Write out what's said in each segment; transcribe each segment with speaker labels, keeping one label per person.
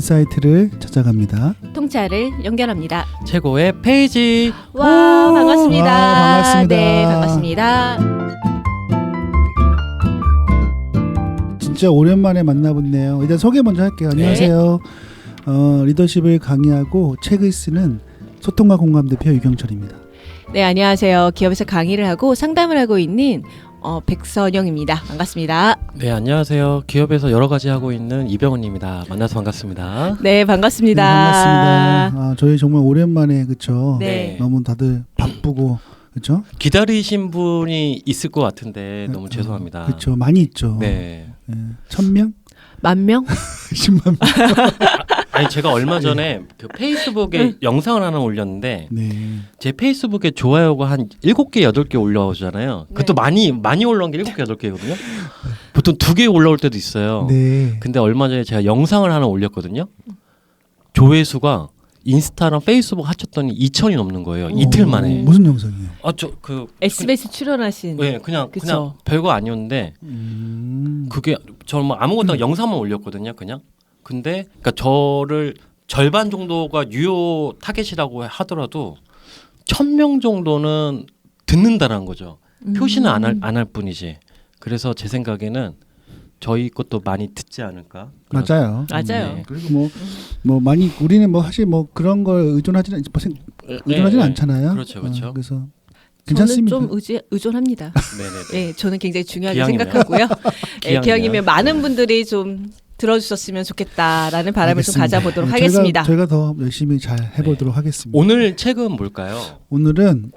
Speaker 1: 인사이트를 찾아갑니다.
Speaker 2: 통찰을 연결합니다.
Speaker 3: 최고의 페이지.
Speaker 2: 와, 반갑습니다.
Speaker 1: 와, 반갑습니다.
Speaker 2: 네, 반갑습니다.
Speaker 1: 진짜 오랜만에 만나봤네요. 일단 소개 먼저 할게요. 안녕하세요. 리더십을 강의하고 책을 쓰는 소통과 공감 대표 유경철입니다.
Speaker 2: 네, 안녕하세요. 기업에서 강의를 하고 상담을 하고 있는 백선영입니다. 반갑습니다.
Speaker 3: 네, 안녕하세요. 기업에서 여러 가지 하고 있는 이병헌입니다. 만나서 반갑습니다.
Speaker 2: 네, 반갑습니다.
Speaker 1: 네, 반갑습니다. 저희 정말 오랜만에 그쵸?
Speaker 2: 네.
Speaker 1: 너무 다들 바쁘고 그렇죠?
Speaker 3: 기다리신 분이 있을 것 같은데 너무 죄송합니다.
Speaker 1: 그렇죠. 많이 있죠.
Speaker 3: 네.
Speaker 1: 1000명?
Speaker 2: 10,000명?
Speaker 1: 10만 명.
Speaker 3: 아니 제가 얼마 전에 그 페이스북에 영상을 하나 올렸는데
Speaker 1: 네.
Speaker 3: 제 페이스북에 좋아요가 한 7개, 8개 올라오잖아요. 그것도 많이 올라온 게 7개, 8개거든요. 보통 2개 올라올 때도 있어요.
Speaker 1: 네.
Speaker 3: 근데 얼마 전에 제가 영상을 하나 올렸거든요. 조회수가 인스타랑 페이스북 합쳤더니 2,000이 넘는 거예요. 이틀 만에.
Speaker 1: 무슨 영상이에요?
Speaker 2: SBS 출연하신.
Speaker 3: 네, 그냥 별거 아니었는데 그게 저는 뭐 아무것도 영상만 올렸거든요, 그냥. 근데 그러니까 저를 절반 정도가 유효 타겟이라고 하더라도 1,000명 정도는 듣는다라는 거죠. 표시는 안 할 뿐이지. 그래서 제 생각에는 저희 것도 많이 듣지 않을까.
Speaker 1: 맞아요.
Speaker 2: 맞아요.
Speaker 1: 네. 그리고 뭐 많이 우리는 뭐 사실 뭐 그런 걸 의존하지는 않잖아요.
Speaker 3: 그렇죠.
Speaker 1: 그래서 괜찮습니다.
Speaker 2: 저는 좀 의존합니다.
Speaker 3: 네네.
Speaker 2: 네, 저는 굉장히 중요하게
Speaker 3: 기왕이면.
Speaker 2: 생각하고요.
Speaker 3: 기왕이면.
Speaker 2: 기왕이면 많은 분들이 좀 들어주셨으면 좋겠다라는 바람을
Speaker 1: 알겠습니다.
Speaker 2: 좀 가져보도록
Speaker 1: 네,
Speaker 2: 하겠습니다.
Speaker 1: 저희가 더 열심히 잘 해보도록 하겠습니다.
Speaker 3: 오늘 책은 뭘까요?
Speaker 1: 오늘은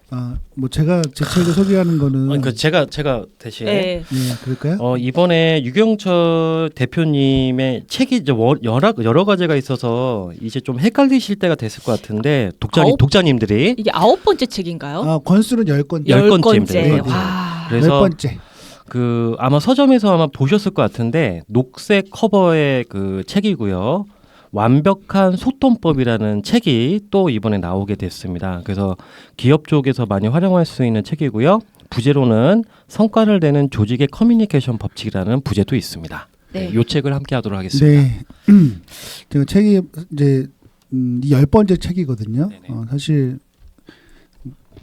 Speaker 1: 뭐 제가 제 책을 소개하는 거는
Speaker 3: 그러니까 제가 대신
Speaker 2: 네.
Speaker 1: 그럴까요?
Speaker 3: 이번에 유경철 대표님의 책이 이제 여러 가지가 있어서 이제 좀 헷갈리실 때가 됐을 것 같은데 독자님들이
Speaker 2: 이게 9번째 책인가요?
Speaker 1: 권수는 10권째.
Speaker 3: 10권째입니다.
Speaker 1: 네.
Speaker 2: 와.
Speaker 3: 그래서
Speaker 1: 10번째.
Speaker 3: 그 아마 서점에서 아마 보셨을 것 같은데 녹색 커버의 그 책이고요. 완벽한 소통법이라는 책이 또 이번에 나오게 됐습니다. 그래서 기업 쪽에서 많이 활용할 수 있는 책이고요. 부제로는 성과를 내는 조직의 커뮤니케이션 법칙이라는 부제도 있습니다.
Speaker 2: 네.
Speaker 3: 이 책을 함께 하도록 하겠습니다.
Speaker 1: 네. 제가 책이 이제 10번째 책이거든요. 사실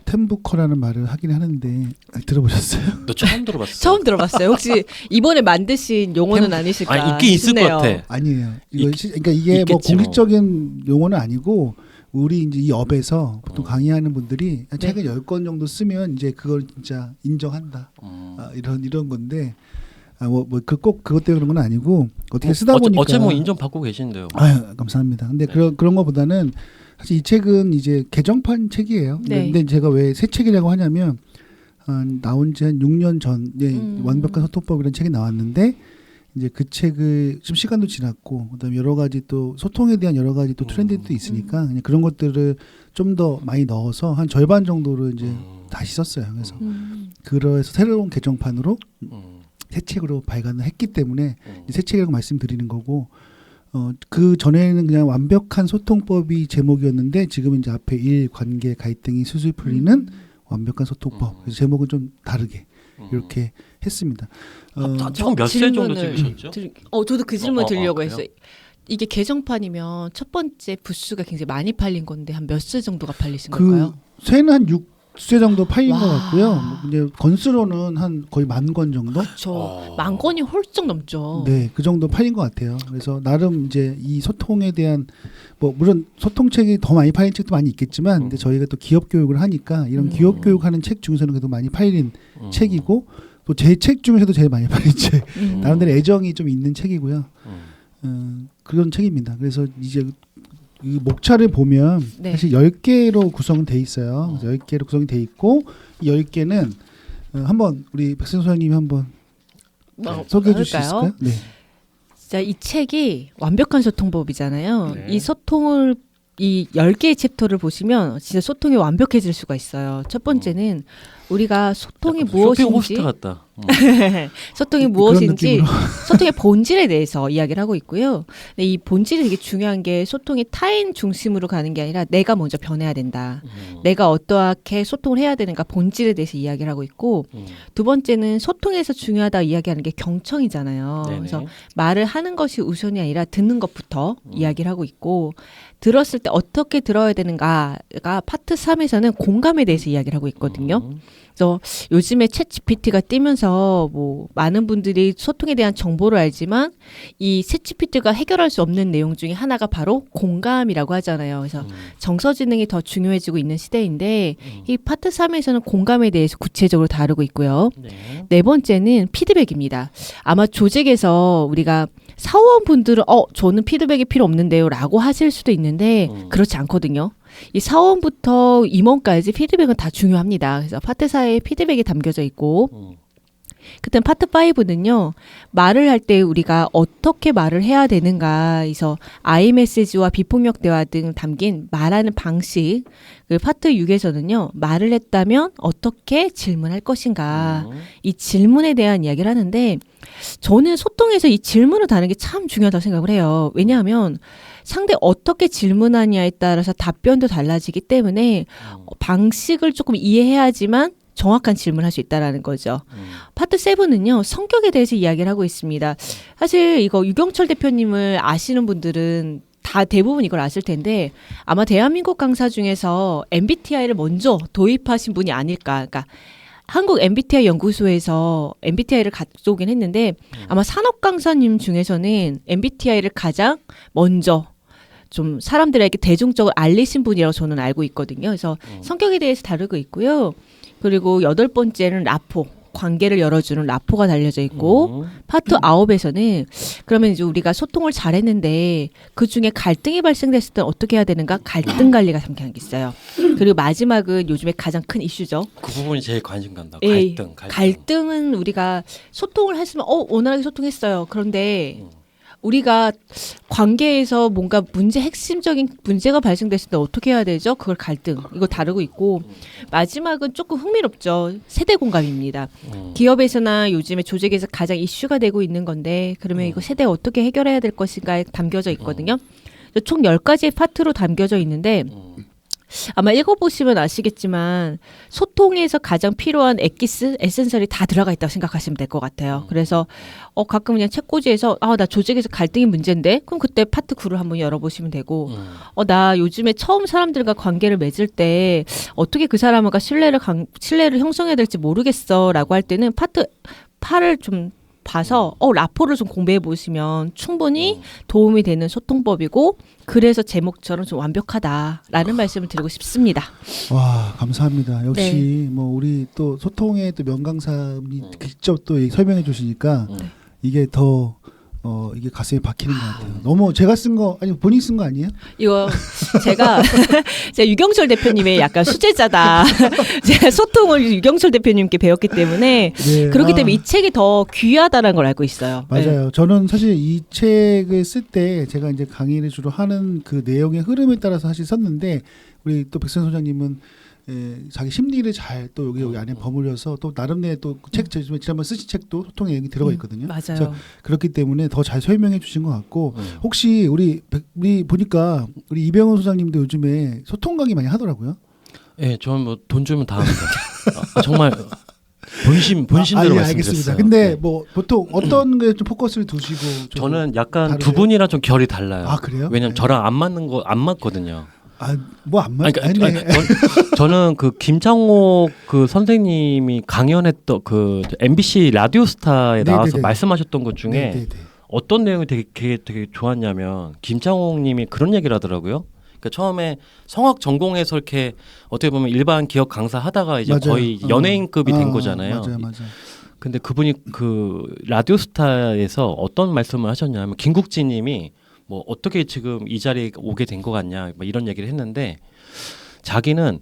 Speaker 1: 템부커라는 말을 하긴 하는데 들어보셨어요?
Speaker 3: 너 처음 들어봤어요?
Speaker 2: 처음 들어봤어요. 혹시 이번에 만드신 용어는 아니실까?
Speaker 3: 있긴 있을 것
Speaker 2: 싶네요.
Speaker 3: 같아.
Speaker 1: 아니에요. 그러니까 이게 뭐 공식적인 용어는 아니고 우리 이제 이 업에서 보통 강의하는 분들이 책을 10권 정도 쓰면 이제 그걸 진짜 인정한다. 이런 건데 꼭 그것 때문에 그런 건 아니고 어떻게 쓰다 보니까
Speaker 3: 어째 뭐 인정 받고 계신데요.
Speaker 1: 아유, 감사합니다. 근데 그런 거보다는 사실 이 책은 이제 개정판 책이에요.
Speaker 2: 네.
Speaker 1: 근데 제가 왜 새 책이라고 하냐면 나온 지 한 6년 전에 완벽한 소통법이라는 책이 나왔는데 이제 그 책을 좀 시간도 지났고 그다음에 여러 가지 또 소통에 대한 여러 가지 또 트렌드도 있으니까 그냥 그런 것들을 좀 더 많이 넣어서 한 절반 정도를 이제 다시 썼어요. 그래서 새로운 개정판으로 새 책으로 발간을 했기 때문에 새 책이라고 말씀드리는 거고. 그 전에는 그냥 완벽한 소통법이 제목이었는데 지금 이제 앞에 일, 관계, 갈등이 술술 풀리는 완벽한 소통법. 그래서 제목은 좀 다르게 이렇게 했습니다.
Speaker 3: 총 몇 세 정도 찍으셨죠?
Speaker 2: 저도 그 질문 드리려고 했어요.
Speaker 3: 그래요?
Speaker 2: 이게 개정판이면 첫 번째 부수가 굉장히 많이 팔린 건데 한 몇 세 정도가 팔리신 걸까요?
Speaker 1: 새는 한 6세 정도 팔린
Speaker 2: 와.
Speaker 1: 것 같고요. 이제 건수로는 한 거의 10,000권 정도?
Speaker 2: 그렇죠. 10,000권이 훌쩍 넘죠.
Speaker 1: 네, 그 정도 팔린 것 같아요. 그래서 나름 이제 이 소통에 대한 뭐 물론 소통책이 더 많이 팔린 책도 많이 있겠지만, 근데 저희가 또 기업 교육을 하니까 이런 기업 교육하는 책 중에서는 그래도 많이 팔린 책이고 또 제 책 중에서도 제일 많이 팔린 책. 나름대로 애정이 좀 있는 책이고요. 그런 책입니다. 그래서 이제 이 목차를 보면 사실 10개로 구성은 돼 있어요. 그래서 10개로 구성이 돼 있고 이 10개는 한번 우리 백선 소장님이 한번 소개해 주실 수 있을까요? 네.
Speaker 2: 자, 이 책이 완벽한 소통법이잖아요.
Speaker 3: 네.
Speaker 2: 이 소통을 이 10개의 챕터를 보시면 진짜 소통이 완벽해질 수가 있어요. 첫 번째는 우리가 소통이 무엇인지
Speaker 3: 쇼핑 호스트 같다.
Speaker 2: 소통이
Speaker 1: 그런
Speaker 2: 무엇인지
Speaker 1: 느낌으로.
Speaker 2: 소통의 본질에 대해서 이야기를 하고 있고요. 근데 이 본질이 되게 중요한 게 소통이 타인 중심으로 가는 게 아니라 내가 먼저 변해야 된다. 내가 어떻게 소통을 해야 되는가 본질에 대해서 이야기를 하고 있고 두 번째는 소통에서 중요하다 이야기하는 게 경청이잖아요.
Speaker 3: 네네.
Speaker 2: 그래서 말을 하는 것이 우선이 아니라 듣는 것부터 이야기를 하고 있고 들었을 때 어떻게 들어야 되는가가 파트 3에서는 공감에 대해서 이야기를 하고 있거든요. 그래서 요즘에 챗 GPT가 뜨면서 뭐 많은 분들이 소통에 대한 정보를 알지만 이 챗 GPT가 해결할 수 없는 내용 중에 하나가 바로 공감이라고 하잖아요. 그래서 정서지능이 더 중요해지고 있는 시대인데 이 파트 3에서는 공감에 대해서 구체적으로 다루고 있고요.
Speaker 3: 네.
Speaker 2: 네 번째는 피드백입니다. 아마 조직에서 우리가 사원분들은 저는 피드백이 필요 없는데요 라고 하실 수도 있는데 그렇지 않거든요. 이 사원부터 임원까지 피드백은 다 중요합니다. 그래서 파트 4에 피드백이 담겨져 있고 그때 파트 5는요. 말을 할 때 우리가 어떻게 말을 해야 되는가 그래서 아이메시지와 비폭력 대화 등 담긴 말하는 방식 그 파트 6에서는요. 말을 했다면 어떻게 질문할 것인가 이 질문에 대한 이야기를 하는데 저는 소통에서 이 질문을 다는 게 참 중요하다고 생각을 해요. 왜냐하면 상대 어떻게 질문하냐에 따라서 답변도 달라지기 때문에 방식을 조금 이해해야지만 정확한 질문을 할 수 있다라는 거죠. 파트 7은요. 성격에 대해서 이야기를 하고 있습니다. 사실 이거 유경철 대표님을 아시는 분들은 다 대부분 이걸 아실 텐데 아마 대한민국 강사 중에서 MBTI를 먼저 도입하신 분이 아닐까. 그러니까 한국 MBTI 연구소에서 MBTI를 가져오긴 했는데 아마 산업 강사님 중에서는 MBTI를 가장 먼저 좀 사람들에게 대중적으로 알리신 분이라고 저는 알고 있거든요. 그래서 성격에 대해서 다루고 있고요. 그리고 8번째는 라포. 관계를 열어주는 라포가 달려져 있고 파트 9에서는 그러면 이제 우리가 소통을 잘했는데 그중에 갈등이 발생됐을 때 어떻게 해야 되는가 갈등 관리가 담겨져 있어요. 그리고 마지막은 요즘에 가장 큰 이슈죠.
Speaker 3: 그 부분이 제일 관심 간다.
Speaker 2: 예,
Speaker 3: 갈등.
Speaker 2: 갈등은 우리가 소통을 했으면 원활하게 소통했어요. 그런데 우리가 관계에서 뭔가 핵심적인 문제가 발생됐을 때 어떻게 해야 되죠? 그걸 갈등. 이거 다루고 있고 마지막은 조금 흥미롭죠. 세대 공감입니다. 기업에서나 요즘에 조직에서 가장 이슈가 되고 있는 건데 그러면 이거 세대 어떻게 해결해야 될 것인가에 담겨져 있거든요. 총 10가지의 파트로 담겨져 있는데 아마 읽어보시면 아시겠지만 소통에서 가장 필요한 에센셜이 다 들어가 있다고 생각하시면 될 것 같아요. 그래서 가끔 그냥 책꽂이에서 나 조직에서 갈등이 문제인데 그럼 그때 파트 9를 한번 열어보시면 되고 나 요즘에 처음 사람들과 관계를 맺을 때 어떻게 그 사람과 신뢰를 형성해야 될지 모르겠어 라고 할 때는 파트 8을 좀 봐서 라포를 좀 공부해 보시면 충분히 도움이 되는 소통법이고 그래서 제목처럼 좀 완벽하다라는 말씀을 드리고 싶습니다.
Speaker 1: 와 감사합니다. 역시
Speaker 2: 네.
Speaker 1: 뭐 우리 또 소통의 또 명강사님이 직접 또 설명해 주시니까 이게 더 이게 가슴에 박히는 것 같아요. 너무 제가 쓴 거 아니 본인 쓴 거 아니에요?
Speaker 2: 이거 제가 유경철 대표님의 약간 수제자다. 제가 소통을 유경철 대표님께 배웠기 때문에
Speaker 1: 네,
Speaker 2: 그렇기 때문에 이 책이 더 귀하다라는 걸 알고 있어요.
Speaker 1: 맞아요.
Speaker 2: 네.
Speaker 1: 저는 사실 이 책을 쓸 때 제가 이제 강의를 주로 하는 그 내용의 흐름에 따라서 사실 썼는데 우리 또 백선 소장님은 자기 심리를 잘 또 여기 안에 버무려서 또 나름대로 또 책 지난번 쓰신 책도 소통의 내용이 들어가 있거든요.
Speaker 2: 맞아요.
Speaker 1: 그렇기 때문에 더 잘 설명해 주신 것 같고 혹시 우리 보니까 우리 이병헌 소장님도 요즘에 소통 강의 많이 하더라고요.
Speaker 3: 예, 저는 뭐 돈 주면 다 합니다. 정말 본심대로
Speaker 1: 예,
Speaker 3: 말씀드렸어요.
Speaker 1: 알겠습니다. 근데
Speaker 3: 네.
Speaker 1: 뭐 보통 어떤 게 좀 포커스를 두시고
Speaker 3: 저는 약간
Speaker 1: 다르세요?
Speaker 3: 두 분이랑 좀 결이 달라요.
Speaker 1: 아 그래요?
Speaker 3: 왜냐면
Speaker 1: 네.
Speaker 3: 저랑 안 맞거든요.
Speaker 1: 뭐 안 맞?
Speaker 3: 저는 그 김창옥 그 선생님이 강연했던 그 MBC 라디오스타에 나와서
Speaker 1: 네네네.
Speaker 3: 말씀하셨던 것 중에
Speaker 1: 네네네.
Speaker 3: 어떤 내용이 되게 좋았냐면 김창옥님이 그런 얘기를 하더라고요. 그러니까 처음에 성악 전공해서 이렇게 어떻게 보면 일반 기업 강사 하다가 이제
Speaker 1: 맞아요.
Speaker 3: 거의 연예인급이 된 거잖아요.
Speaker 1: 맞아요.
Speaker 3: 근데 그분이 그 라디오스타에서 어떤 말씀을 하셨냐면 김국진님이 뭐 어떻게 지금 이 자리에 오게 된 것 같냐 뭐 이런 얘기를 했는데 자기는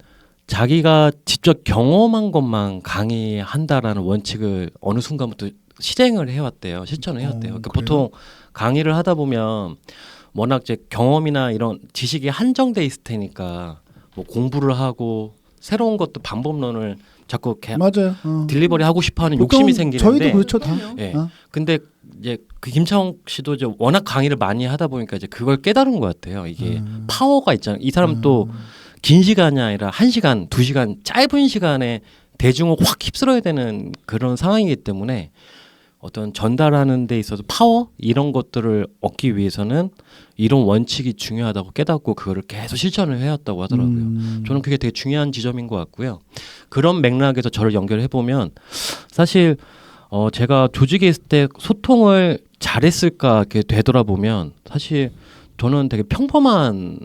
Speaker 3: 자기가 직접 경험한 것만 강의한다라는 원칙을 어느 순간부터 실행을 해왔대요. 실천을 해왔대요. 그러니까 보통 강의를 하다 보면 워낙 이제 경험이나 이런 지식이 한정돼 있을 테니까 뭐 공부를 하고 새로운 것도 방법론을 자꾸
Speaker 1: 맞아요.
Speaker 3: 딜리버리 하고 싶어하는
Speaker 1: 보통
Speaker 3: 욕심이 생기는데.
Speaker 1: 저희도 그렇죠 다.
Speaker 3: 예.
Speaker 1: 어.
Speaker 3: 근데 이제 그 김창욱 씨도 이제 워낙 강의를 많이 하다 보니까 이제 그걸 깨달은 것 같아요. 이게 파워가 있잖아요. 이 사람 또 긴 시간이 아니라 1시간, 2시간 짧은 시간에 대중을 확 휩쓸어야 되는 그런 상황이기 때문에 어떤 전달하는 데 있어서 파워 이런 것들을 얻기 위해서는 이런 원칙이 중요하다고 깨닫고 그거를 계속 실천을 해왔다고 하더라고요. 저는 그게 되게 중요한 지점인 것 같고요. 그런 맥락에서 저를 연결해 보면 사실 제가 조직에 있을 때 소통을 잘했을까 이렇게 되돌아보면 사실 저는 되게 평범한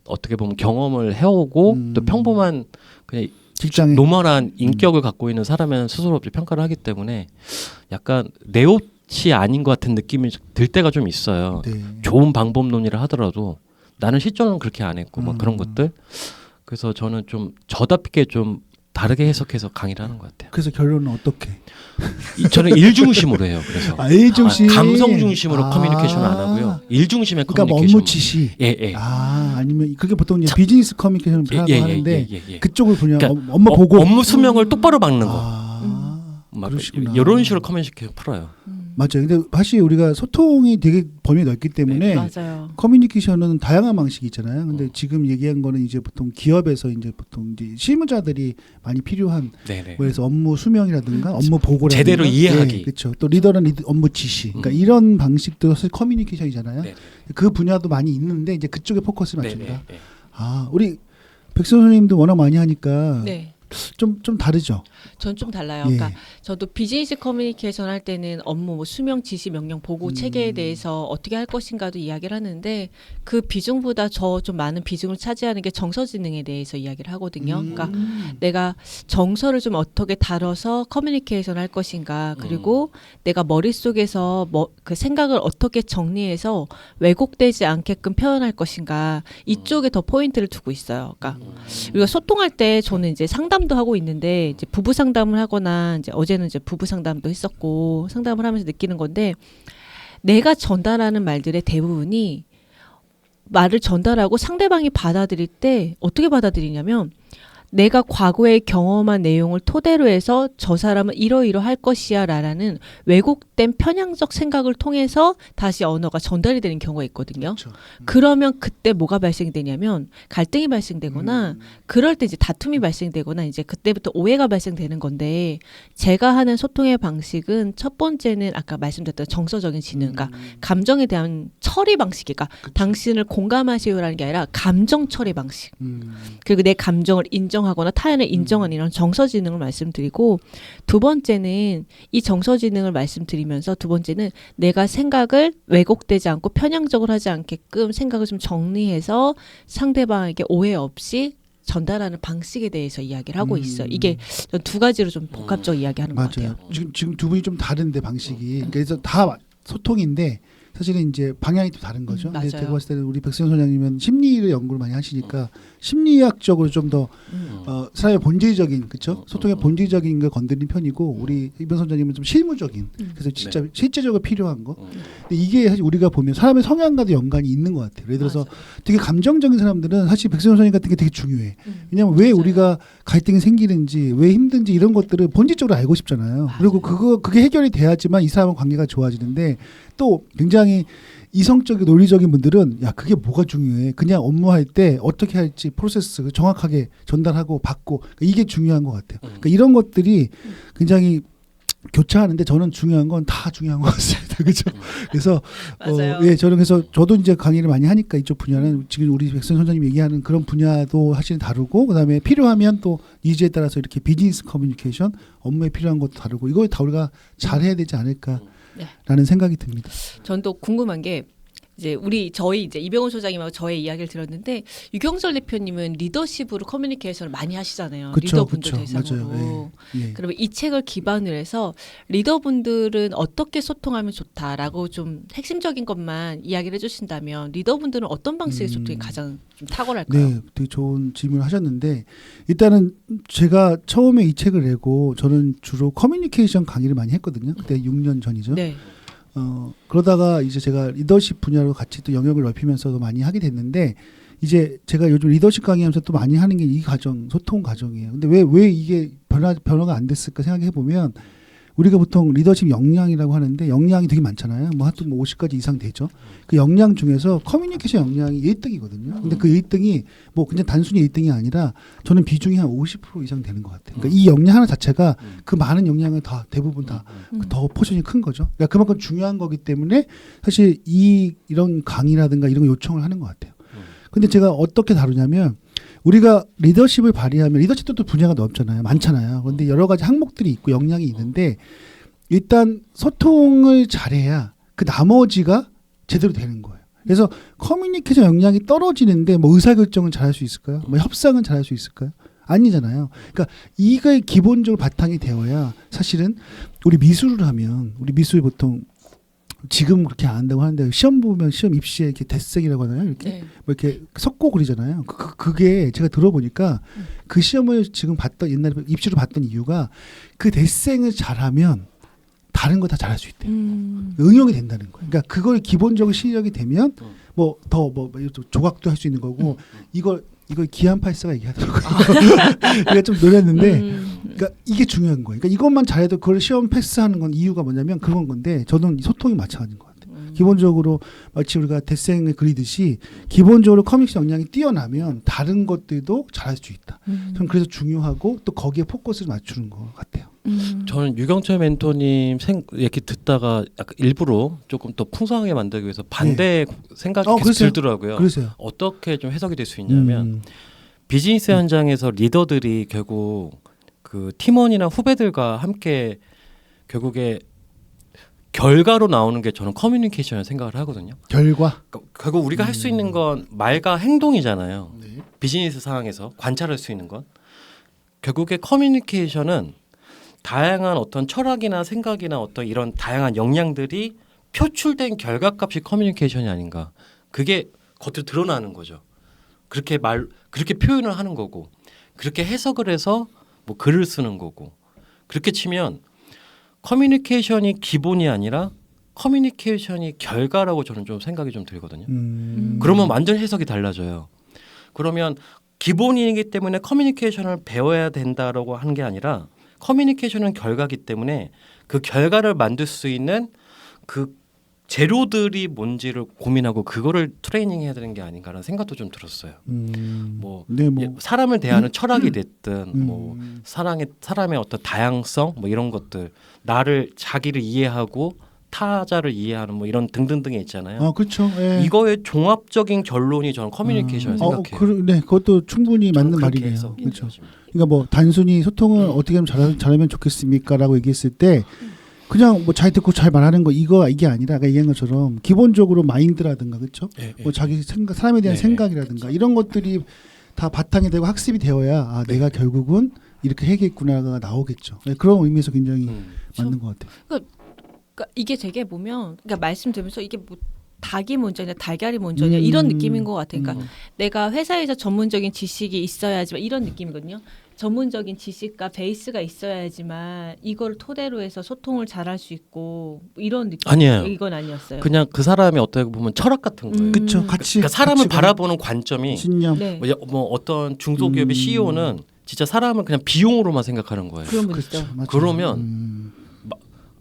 Speaker 3: 어떻게 보면 경험을 해오고 또 평범한 그냥
Speaker 1: 직장에
Speaker 3: 노멀한 인격을 갖고 있는 사람은 스스로 평가를 하기 때문에 약간 내 옷이 아닌 것 같은 느낌이 들 때가 좀 있어요.
Speaker 1: 네.
Speaker 3: 좋은 방법론이라 하더라도 나는 실전은 그렇게 안 했고 막 그런 것들. 그래서 저는 좀 저답게 좀 다르게 해석해서 강의를 하는 것 같아요.
Speaker 1: 그래서 결론은 어떻게?
Speaker 3: 저는 일 중심으로 해요. 그래서
Speaker 1: 일 중심.
Speaker 3: 감성 중심으로 커뮤니케이션을 안 하고요. 일 중심의
Speaker 1: 그러니까 뭐
Speaker 3: 커뮤니케이션.
Speaker 1: 업무 지시.
Speaker 3: 예.
Speaker 1: 아니면 그게 보통 이제 비즈니스 커뮤니케이션을 하는데
Speaker 3: 예.
Speaker 1: 그쪽을 그냥
Speaker 3: 그러니까
Speaker 1: 업무 보고
Speaker 3: 업무 수명을 똑바로 박는 거. 막
Speaker 1: 그러시구나.
Speaker 3: 이런 식으로 커뮤니케이션 풀어요.
Speaker 1: 맞아요. 근데 사실 우리가 소통이 되게 범위 넓기 때문에
Speaker 2: 맞아요.
Speaker 1: 커뮤니케이션은 다양한 방식이 있잖아요. 근데 지금 얘기한 거는 이제 보통 기업에서 이제 보통 이제 실무자들이 많이 필요한
Speaker 3: 네네.
Speaker 1: 그래서 업무 수명이라든가 업무 보고라든가
Speaker 3: 제대로 이해하기.
Speaker 1: 그렇죠. 또 리더는 업무 지시. 그러니까 이런 방식도 사실 커뮤니케이션이잖아요.
Speaker 3: 네네.
Speaker 1: 그 분야도 많이 있는데 이제 그쪽에 포커스를 맞춘다.
Speaker 3: 네네.
Speaker 1: 우리 백선 선생님도 워낙 많이 하니까
Speaker 2: 네.
Speaker 1: 좀 다르죠.
Speaker 2: 전 좀 달라요.
Speaker 1: 예.
Speaker 2: 그러니까 저도 비즈니스 커뮤니케이션 할 때는 업무 뭐 수명 지시 명령 보고 체계에 대해서 어떻게 할 것인가도 이야기를 하는데 그 비중보다 저 좀 많은 비중을 차지하는 게 정서지능에 대해서 이야기를 하거든요. 그러니까 내가 정서를 좀 어떻게 다뤄서 커뮤니케이션 할 것인가, 그리고 내가 머릿속에서 그 생각을 어떻게 정리해서 왜곡되지 않게끔 표현할 것인가, 이쪽에 더 포인트를 두고 있어요. 그러니까 우리가 소통할 때 저는 이제 상담도 하고 있는데 이제 부부 상담을 하거나 이제 어제는 이제 부부 상담도 했었고 상담을 하면서 느끼는 건데, 내가 전달하는 말들의 대부분이 말을 전달하고 상대방이 받아들일 때 어떻게 받아들이냐면, 내가 과거에 경험한 내용을 토대로 해서 저 사람은 이러이러할 것이야 라는 왜곡된 편향적 생각을 통해서 다시 언어가 전달이 되는 경우가 있거든요.
Speaker 1: 그렇죠.
Speaker 2: 그러면 그때 뭐가 발생되냐면 갈등이 발생되거나 그럴 때 이제 다툼이 발생되거나 이제 그때부터 오해가 발생되는 건데, 제가 하는 소통의 방식은 첫 번째는 아까 말씀드렸던 정서적인 지능, 그러니까 감정에 대한 처리 방식이니까 당신을 공감하세요라는 게 아니라 감정 처리 방식. 그리고 내 감정을 인정하거나 타인을 인정하는 이런 정서지능을 말씀드리고, 두 번째는 이 정서지능을 말씀드리면서 두 번째는 내가 생각을 왜곡되지 않고 편향적으로 하지 않게끔 생각을 좀 정리해서 상대방에게 오해 없이 전달하는 방식에 대해서 이야기를 하고 있어요. 이게 전 두 가지로 좀 복합적 이야기하는 것 같아요.
Speaker 1: 지금 두 분이 좀 다른데 방식이. 그래서 다 소통인데 사실은 이제 방향이 또 다른 거죠. 근데
Speaker 2: 맞아요.
Speaker 1: 제가 봤을 때는 우리 백선 소장님은 심리를 연구를 많이 하시니까 심리학적으로 좀 더 사람의 본질적인, 그렇죠? 소통의 본질적인 걸 건드린 편이고, 우리 이병 소장님은 좀 실무적인. 그래서 진짜
Speaker 3: 네.
Speaker 1: 실제적으로 필요한 거. 근데 이게 사실 우리가 보면 사람의 성향과도 연관이 있는 것 같아요. 예를 들어서 되게 감정적인 사람들은 사실 백선 소장님 같은 게 되게 중요해. 왜냐하면 왜 우리가 갈등이 생기는지, 왜 힘든지 이런 것들을 본질적으로 알고 싶잖아요. 그리고 그게 해결이 돼야지만 이 사람과 관계가 좋아지는데, 또 굉장히 이성적인 논리적인 분들은 야, 그게 뭐가 중요해, 그냥 업무할 때 어떻게 할지 프로세스 정확하게 전달하고 받고, 그러니까 이게 중요한 것 같아요. 그러니까 이런 것들이 굉장히 교차하는데 저는 중요한 건 다 중요한 것 같습니다. 그렇죠? 그래서
Speaker 2: 맞아요.
Speaker 1: 저는 그래서 저도 이제 강의를 많이 하니까 이쪽 분야는 지금 우리 백선 선생님 얘기하는 그런 분야도 사실 다르고, 그다음에 필요하면 또 니즈에 따라서 이렇게 비즈니스 커뮤니케이션 업무에 필요한 것도 다르고, 이걸 다 우리가 잘해야 되지 않을까라는 생각이 듭니다.
Speaker 2: 전 또 궁금한 게, 이제 저희 이제 이병헌 소장님하고 저의 이야기를 들었는데, 유경설 대표님은 리더십으로 커뮤니케이션을 많이 하시잖아요. 리더분들 대상으로.
Speaker 1: 맞아요. 예.
Speaker 2: 그러면 이 책을 기반으로 해서 리더분들은 어떻게 소통하면 좋다라고 좀 핵심적인 것만 이야기를 해주신다면, 리더분들은 어떤 방식의 소통이 가장 좀 탁월할까요?
Speaker 1: 네, 되게 좋은 질문을 하셨는데, 일단은 제가 처음에 이 책을 내고 저는 주로 커뮤니케이션 강의를 많이 했거든요. 그때 6년 전이죠.
Speaker 2: 네.
Speaker 1: 그러다가 이제 제가 리더십 분야로 같이 또 영역을 넓히면서도 많이 하게 됐는데, 이제 제가 요즘 리더십 강의하면서 또 많이 하는 게 이 과정, 소통 과정이에요. 근데 왜 이게 변화가 안 됐을까 생각해 보면 우리가 보통 리더십 역량이라고 하는데 역량이 되게 많잖아요. 뭐 하여튼 뭐 50가지 이상 되죠. 그 역량 중에서 커뮤니케이션 역량이 1등이거든요. 근데 그 1등이 뭐 그냥 단순히 1등이 아니라 저는 비중이 한 50% 이상 되는 것 같아요. 그러니까 이 역량 하나 자체가 그 많은 역량을 다 대부분 다 더 포션이 큰 거죠. 그러니까 그만큼 중요한 거기 때문에 사실 이런 강의라든가 이런 거 요청을 하는 것 같아요. 근데 제가 어떻게 다루냐면 우리가 리더십을 발휘하면 리더십도 또 분야가 넓잖아요. 많잖아요. 그런데 여러 가지 항목들이 있고 역량이 있는데 일단 소통을 잘해야 그 나머지가 제대로 되는 거예요. 그래서 커뮤니케이션 역량이 떨어지는데 뭐 의사결정은 잘할 수 있을까요? 뭐 협상은 잘할 수 있을까요? 아니잖아요. 그러니까 이게 기본적으로 바탕이 되어야 사실은 우리 미술을 하면 우리 미술 보통 지금 그렇게 안 한다고 하는데 시험 보면 시험 입시에 이렇게 대생이라고 하나요? 이렇게
Speaker 2: 네.
Speaker 1: 뭐 이렇게 섞고 그리잖아요. 그게 제가 들어보니까 그 시험을 지금 봤던 옛날에 입시로 봤던 이유가 그 대생을 잘하면 다른 거 다 잘할 수 있대요. 응용이 된다는 거예요. 그러니까 그걸 기본적으로 실력이 되면 뭐 더 뭐 조각도 할 수 있는 거고 이걸 기안84가 얘기하더라고요. 이게 좀 놀랐는데, 그러니까 이게 중요한 거예요. 그러니까 이것만 잘해도 그걸 시험 패스하는 건 이유가 뭐냐면 그런 건데, 저는 소통이 마찬가지인 것 같아요. 기본적으로 마치 우리가 대생을 그리듯이 기본적으로 커뮤니케이션 역량이 뛰어나면 다른 것들도 잘할 수 있다. 저는 그래서 중요하고 또 거기에 포커스를 맞추는 것 같아요.
Speaker 3: 저는 유경철 멘토님 이렇게 듣다가 약간 일부러 조금 더 풍성하게 만들기 위해서 반대 생각이 계속
Speaker 1: 그러세요?
Speaker 3: 들더라고요.
Speaker 1: 그러세요.
Speaker 3: 어떻게 좀 해석이 될 수 있냐면 비즈니스 현장에서 리더들이 결국 그 팀원이나 후배들과 함께 결국에 결과로 나오는 게 저는 커뮤니케이션을 생각을 하거든요.
Speaker 1: 결과.
Speaker 3: 그러니까 결국 우리가 할 수 있는 건 말과 행동이잖아요.
Speaker 1: 네.
Speaker 3: 비즈니스 상황에서 관찰할 수 있는 건 결국에 커뮤니케이션은 다양한 어떤 철학이나 생각이나 어떤 이런 다양한 역량들이 표출된 결과값이 커뮤니케이션이 아닌가. 그게 겉으로 드러나는 거죠. 그렇게 표현을 하는 거고, 그렇게 해석을 해서 뭐 글을 쓰는 거고. 그렇게 치면 커뮤니케이션이 기본이 아니라 커뮤니케이션이 결과라고 저는 좀 생각이 좀 들거든요. 그러면 완전 해석이 달라져요. 그러면 기본이기 때문에 커뮤니케이션을 배워야 된다라고 하는 게 아니라 커뮤니케이션은 결과이기 때문에 그 결과를 만들 수 있는 그 재료들이 뭔지를 고민하고 그거를 트레이닝해야 되는 게 아닌가라는 생각도 좀 들었어요. 사람을 대하는 철학이 됐든 뭐 사람의 어떤 다양성 뭐 이런 것들, 자기를 이해하고 타자를 이해하는 뭐 이런 등등등이 있잖아요.
Speaker 1: 그렇죠. 예.
Speaker 3: 이거의 종합적인 결론이 저는 커뮤니케이션을 생각해요.
Speaker 1: 네, 그것도 충분히 맞는 말이네요. 그렇죠. 그러니까 뭐 단순히 소통을 어떻게 하면 잘하면 좋겠습니까라고 얘기했을 때 그냥 뭐 잘 듣고 잘 말하는 거 이게 아니라 아까 얘기한 것처럼 기본적으로 마인드라든가 그렇죠. 뭐 자기 생각, 사람에 대한 생각이라든가 이런 것들이 다 바탕이 되고 학습이 되어야 내가 결국은 이렇게 해야겠구나가 나오겠죠. 네, 그런 의미에서 굉장히 맞는 것 같아요.
Speaker 2: 그러니까 이게 되게 보면 그러니까 말씀드리면서 이게 뭐 닭이 먼저냐 달걀이 먼저냐 이런 느낌인 것 같아요. 그러니까 내가 회사에서 전문적인 지식이 있어야지만 이런 느낌이거든요. 전문적인 지식과 베이스가 있어야지만 이걸 토대로 해서 소통을 잘할 수 있고 이런 느낌.
Speaker 3: 아니에요.
Speaker 2: 이건 아니었어요.
Speaker 3: 그냥 그 사람이 어떻게 보면 철학 같은 거예요.
Speaker 1: 그렇죠. 같이.
Speaker 3: 그러니까 사람을 바라보는 관점이
Speaker 1: 신념.
Speaker 2: 네.
Speaker 3: 뭐 어떤 중소기업의 CEO는 진짜 사람을 그냥 비용으로만 생각하는 거예요.
Speaker 2: 그런 분 있죠.
Speaker 3: 그러면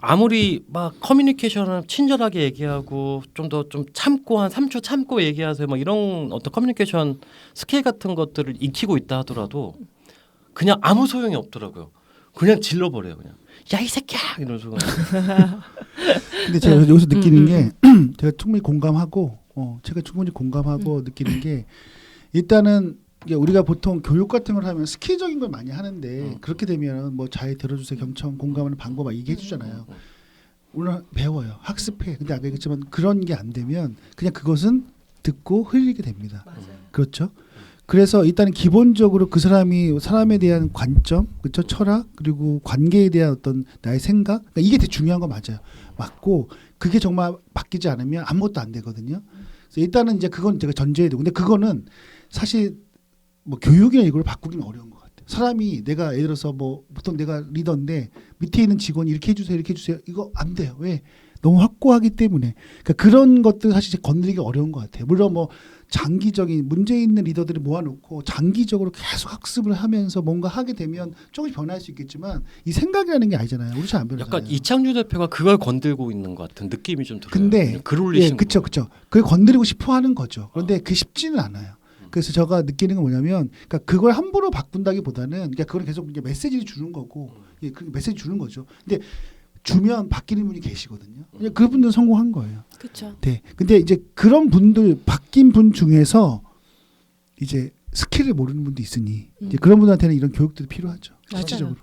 Speaker 3: 아무리 막 커뮤니케이션을 친절하게 얘기하고 좀 더 좀 참고 한 3초 참고 얘기하세요. 뭐 이런 어떤 커뮤니케이션 스킬 같은 것들을 익히고 있다 하더라도 그냥 아무 소용이 없더라고요. 그냥 질러버려요. 그냥 야 이 새끼야 이러면서.
Speaker 1: 근데 제가 여기서 느끼는 게 제가 충분히 공감하고 느끼는 게 일단은 우리가 보통 교육 같은 걸 하면 스킬적인 걸 많이 하는데 그렇게 되면 뭐 잘 들어주세요 경청 공감하는 방법 막 얘기해 주잖아요. 물론 배워요. 학습해. 근데 아까 얘기했지만 그런 게 안 되면 그냥 그것은 듣고 흘리게 됩니다.
Speaker 2: 맞아요.
Speaker 1: 그렇죠. 그래서 일단은 기본적으로 그 사람이 사람에 대한 관점, 그렇죠, 철학 그리고 관계에 대한 어떤 나의 생각, 그러니까 이게 되게 중요한 거 맞아요. 맞고 그게 정말 바뀌지 않으면 아무것도 안 되거든요. 그래서 일단은 이제 그건 제가 전제해야 되고, 근데 그거는 사실 뭐 교육이나 이걸 바꾸기는 어려운 것 같아요. 사람이 내가 예를 들어서 뭐 보통 내가 리더인데 밑에 있는 직원이 이렇게 해주세요, 이렇게 해주세요. 이거 안 돼요. 왜? 너무 확고하기 때문에. 그러니까 그런 것들 사실 건드리기 어려운 것 같아요. 물론 뭐 장기적인 문제 있는 리더들을 모아놓고 장기적으로 계속 학습을 하면서 뭔가 하게 되면 조금씩 변할 수 있겠지만 이 생각이라는 게 아니잖아요. 우리 잘 안 변하잖아요.
Speaker 3: 약간 이창주 대표가 그걸 건들고 있는 것 같은 느낌이 좀 들어요.
Speaker 1: 근데
Speaker 3: 글 올리신
Speaker 1: 예, 그렇죠, 그렇죠. 그걸 건드리고 싶어 하는 거죠. 그런데 그게 쉽지는 않아요. 그래서 제가 느끼는 건 뭐냐면, 그러니까 그걸 함부로 바꾼다기보다는, 그러니까 그걸 계속 이제 메시지를 주는 거고, 예, 그 메시지 주는 거죠. 근데 주면 바뀌는 분이 계시거든요. 그냥 그분들은 성공한 거예요.
Speaker 2: 그렇죠.
Speaker 1: 네. 근데 이제 그런 분들 바뀐 분 중에서 이제 스킬을 모르는 분도 있으니 이제 그런 분들한테는 이런 교육들이 필요하죠.
Speaker 2: 맞아요.
Speaker 1: 실질적으로.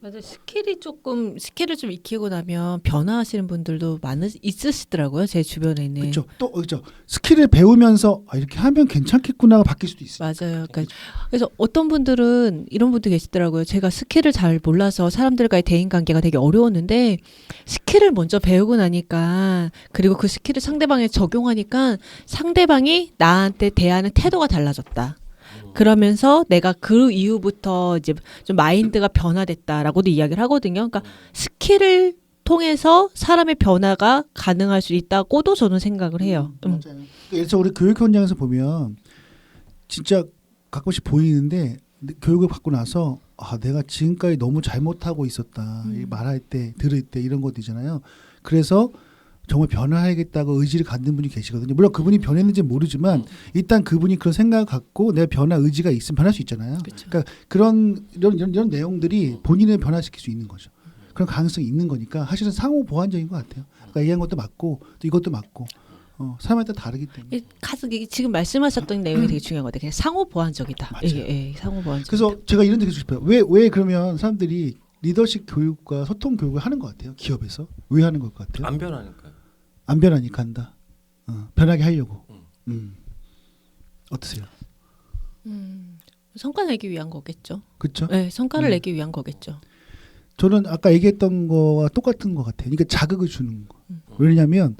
Speaker 2: 맞아 스킬을 좀 익히고 나면 변화하시는 분들도 있으시더라고요. 제 주변에는.
Speaker 1: 그렇죠. 또 그렇죠. 스킬을 배우면서 이렇게 하면 괜찮겠구나가 바뀔 수도 있어요.
Speaker 2: 맞아요. 그러니까 그래서 어떤 분들은 이런 분도 계시더라고요. 제가 스킬을 잘 몰라서 사람들과의 대인 관계가 되게 어려웠는데 스킬을 먼저 배우고 나니까 그리고 그 스킬을 상대방에 적용하니까 상대방이 나한테 대하는 태도가 달라졌다. 그러면서 내가 그 이후부터 이제 좀 마인드가 변화됐다라고도 이야기를 하거든요. 그러니까 스킬을 통해서 사람의 변화가 가능할 수 있다고도 저는 생각을 해요.
Speaker 1: 맞아요. 예를 들어 우리 교육 현장에서 보면 진짜 가끔씩 보이는데 교육을 받고 나서 내가 지금까지 너무 잘못하고 있었다. 말할 때, 들을 때 이런 것도 있잖아요. 그래서 정말 변화해야겠다고 의지를 갖는 분이 계시거든요. 물론 그분이 변했는지 모르지만 일단 그분이 그런 생각을 갖고 내가 변화 의지가 있으면 변할 수 있잖아요.
Speaker 2: 그쵸.
Speaker 1: 그러니까 이런 내용들이 본인을 변화시킬 수 있는 거죠. 그런 가능성이 있는 거니까 사실은 상호 보완적인 것 같아요. 그러니까 얘기한 것도 맞고 또 이것도 맞고 사람에 따라 다르기 때문에.
Speaker 2: 지금 말씀하셨던 내용이 되게 중요한 것 같아요. 그냥 상호 보완적이다. 예, 상호 보완적.
Speaker 1: 그래서 제가 이런 얘기 싶어요. 왜 그러면 사람들이 리더십 교육과 소통 교육을 하는 것 같아요? 기업에서 왜 하는 것 같아요?
Speaker 3: 안 변하니까요.
Speaker 1: 안 변하니까 한다. 변하게 하려고. 어떠세요?
Speaker 2: 성과 내기 위한 거겠죠.
Speaker 1: 그렇죠?
Speaker 2: 네, 성과를 내기 위한 거겠죠.
Speaker 1: 저는 아까 얘기했던 거와 똑같은 것 같아요. 그러니까 자극을 주는 거. 왜냐하면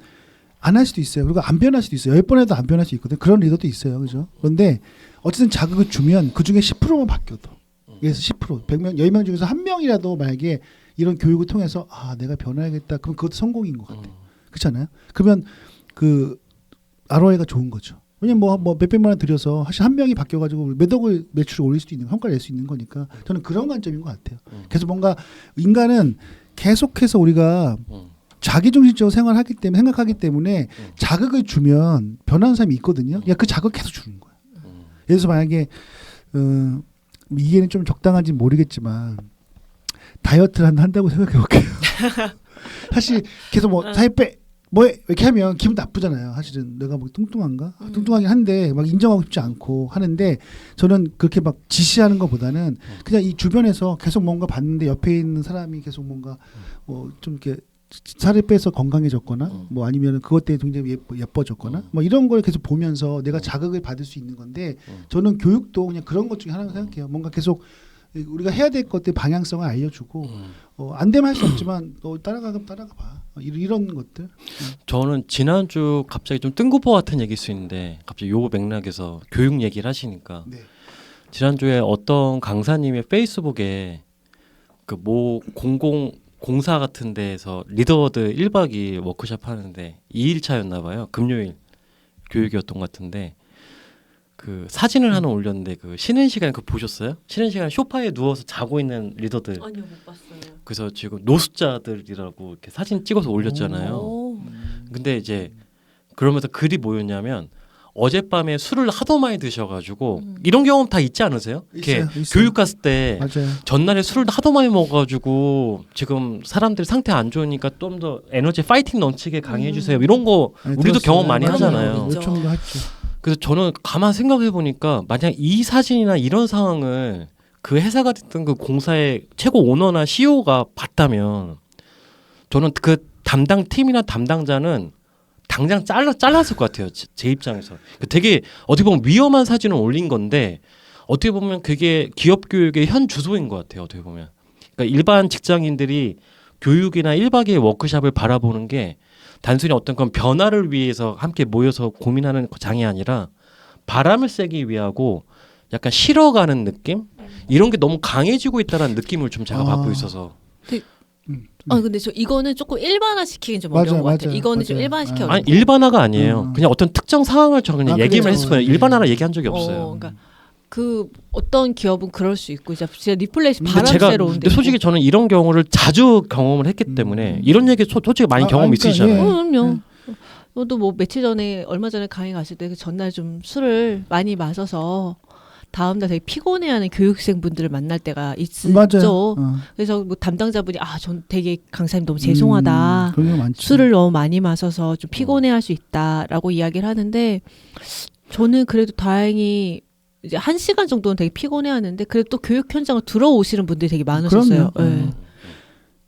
Speaker 1: 안 할 수도 있어요. 그리고 안 변할 수도 있어요. 10번 해도 안 변할 수 있거든요. 그런 리더도 있어요. 그죠? 그런데 어쨌든 자극을 주면 그중에 10%만 바뀌어도. 그래서 10%, 100명, 10명 중에서 한 명이라도 만약에 이런 교육을 통해서 내가 변화하겠다. 그럼 그것도 성공인 것 같아요. 그렇지 않아요? 그러면 그 ROI가 좋은 거죠. 왜냐면 뭐 몇백만 원 들여서 사실 한 명이 바뀌어가지고 몇 억을 매출을 올릴 수 있는 성과를 낼 수 있는 거니까 저는 그런 관점인 것 같아요. 그래서 뭔가 인간은 계속해서 우리가 자기중심적으로 생각하기 때문에 자극을 주면 변하는 사람이 있거든요. 그 자극을 계속 주는 거예요. 예를 들어서 만약에 이게는 좀 적당한지 모르겠지만 다이어트를 한다고 생각해 볼게요. 사실 계속 살 빼 이렇게 하면 기분 나쁘잖아요. 사실은 내가 뚱뚱한가? 뚱뚱하긴 한데 막 인정하고 싶지 않고 하는데 저는 그렇게 막 지시하는 것보다는 그냥 이 주변에서 계속 뭔가 봤는데 옆에 있는 사람이 계속 뭔가 좀 이렇게 살을 빼서 건강해졌거나 아니면 그것 때문에 굉장히 예뻐졌거나 이런 걸 계속 보면서 내가 자극을 받을 수 있는 건데 저는 교육도 그냥 그런 것 중에 하나라고 생각해요. 뭔가 계속 우리가 해야 될 것들 방향성을 알려주고 안 되면 할 수 없지만 따라가면 따라가 봐. 이런 것들.
Speaker 3: 저는 지난주 갑자기 좀 뜬구포 같은 얘기일 수 있는데 갑자기 요 맥락에서 교육 얘기를 하시니까 지난주에 어떤 강사님의 페이스북에 그 공사 같은 데에서 리더들 1박 2일 워크숍 하는데 2일차였나 봐요. 금요일 교육이었던 것 같은데 그 사진을 하나 올렸는데 그 쉬는 시간에 그거 보셨어요? 쉬는 시간에 소파에 누워서 자고 있는 리더들.
Speaker 2: 아니요, 못 봤어요.
Speaker 3: 그래서 지금 노숙자들이라고 이렇게 사진 찍어서 올렸잖아요. 근데 이제 그러면서 글이 뭐였냐면 어젯밤에 술을 하도 많이 드셔가지고 이런 경험 다 있지 않으세요? 이렇게
Speaker 1: 있어요.
Speaker 3: 교육 갔을 때
Speaker 1: 맞아요.
Speaker 3: 전날에 술을 하도 많이 먹어가지고 지금 사람들 상태 안 좋으니까 좀 더 에너지 파이팅 넘치게 강의해 주세요. 이런 거 우리도
Speaker 1: 들었어요.
Speaker 3: 경험 많이
Speaker 1: 맞아요.
Speaker 3: 하잖아요.
Speaker 1: 요청도 했죠.
Speaker 3: 그래서 저는 가만 생각해 보니까 만약 이 사진이나 이런 상황을 그 회사가 됐던 그 공사의 최고 오너나 CEO가 봤다면 저는 그 담당 팀이나 담당자는 당장 잘랐을 것 같아요. 제 입장에서. 되게 어떻게 보면 위험한 사진을 올린 건데 어떻게 보면 그게 기업 교육의 현 주소인 것 같아요. 어떻게 보면. 그러니까 일반 직장인들이 교육이나 1박 2일 워크숍을 바라보는 게 단순히 어떤 그런 변화를 위해서 함께 모여서 고민하는 장이 아니라 바람을 쐬기 위하고 약간 실어가는 느낌? 이런 게 너무 강해지고 있다는 느낌을 좀 제가 받고 있어서.
Speaker 2: 근데 저 이거는 조금 일반화시키긴 좀 어려운 것 같아요. 이거는 좀 일반화시켜.
Speaker 3: 아니 일반화가 아니에요. 그냥 어떤 특정 상황을 저 그냥 얘기만
Speaker 1: 그렇죠.
Speaker 3: 했을 뿐이에요. 일반화라 얘기한 적이 없어요.
Speaker 2: 그러니까 그 어떤 기업은 그럴 수 있고 진짜 리플레이션
Speaker 3: 근데
Speaker 2: 바람새로운.
Speaker 3: 근데 솔직히 저는 이런 경우를 자주 경험을 했기 때문에 이런 얘기 솔직히 많이 경험
Speaker 1: 그러니까,
Speaker 3: 있으시잖아요.
Speaker 2: 그럼요. 저도 뭐 며칠 전에 얼마 전에 강의 갔을 때 그 전날 좀 술을 많이 마셔서 다음날 되게 피곤해하는 교육생분들을 만날 때가 있죠.
Speaker 1: 맞아요.
Speaker 2: 그래서 뭐 담당자분이 전 되게 강사님 너무 죄송하다.
Speaker 1: 그런 게 많죠.
Speaker 2: 술을 너무 많이 마셔서 좀 피곤해할 수 있다라고 이야기를 하는데 저는 그래도 다행히 이제 1시간 정도는 되게 피곤해하는데 그래도 또 교육 현장을 들어오시는 분들이 되게 많으셨어요.
Speaker 1: 그럼요.
Speaker 2: 네.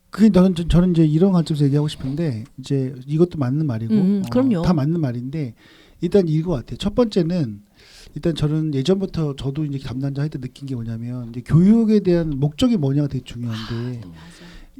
Speaker 1: 그게 저는 이제 이런 관점에서 얘기하고 싶은데 이제 이것도 맞는 말이고
Speaker 2: 그럼요.
Speaker 1: 다 맞는 말인데 일단 이거 같아요. 첫 번째는 일단 저는 예전부터 저도 이제 담당자 할 때 느낀 게 뭐냐면 이제 교육에 대한 목적이 뭐냐가 되게 중요한데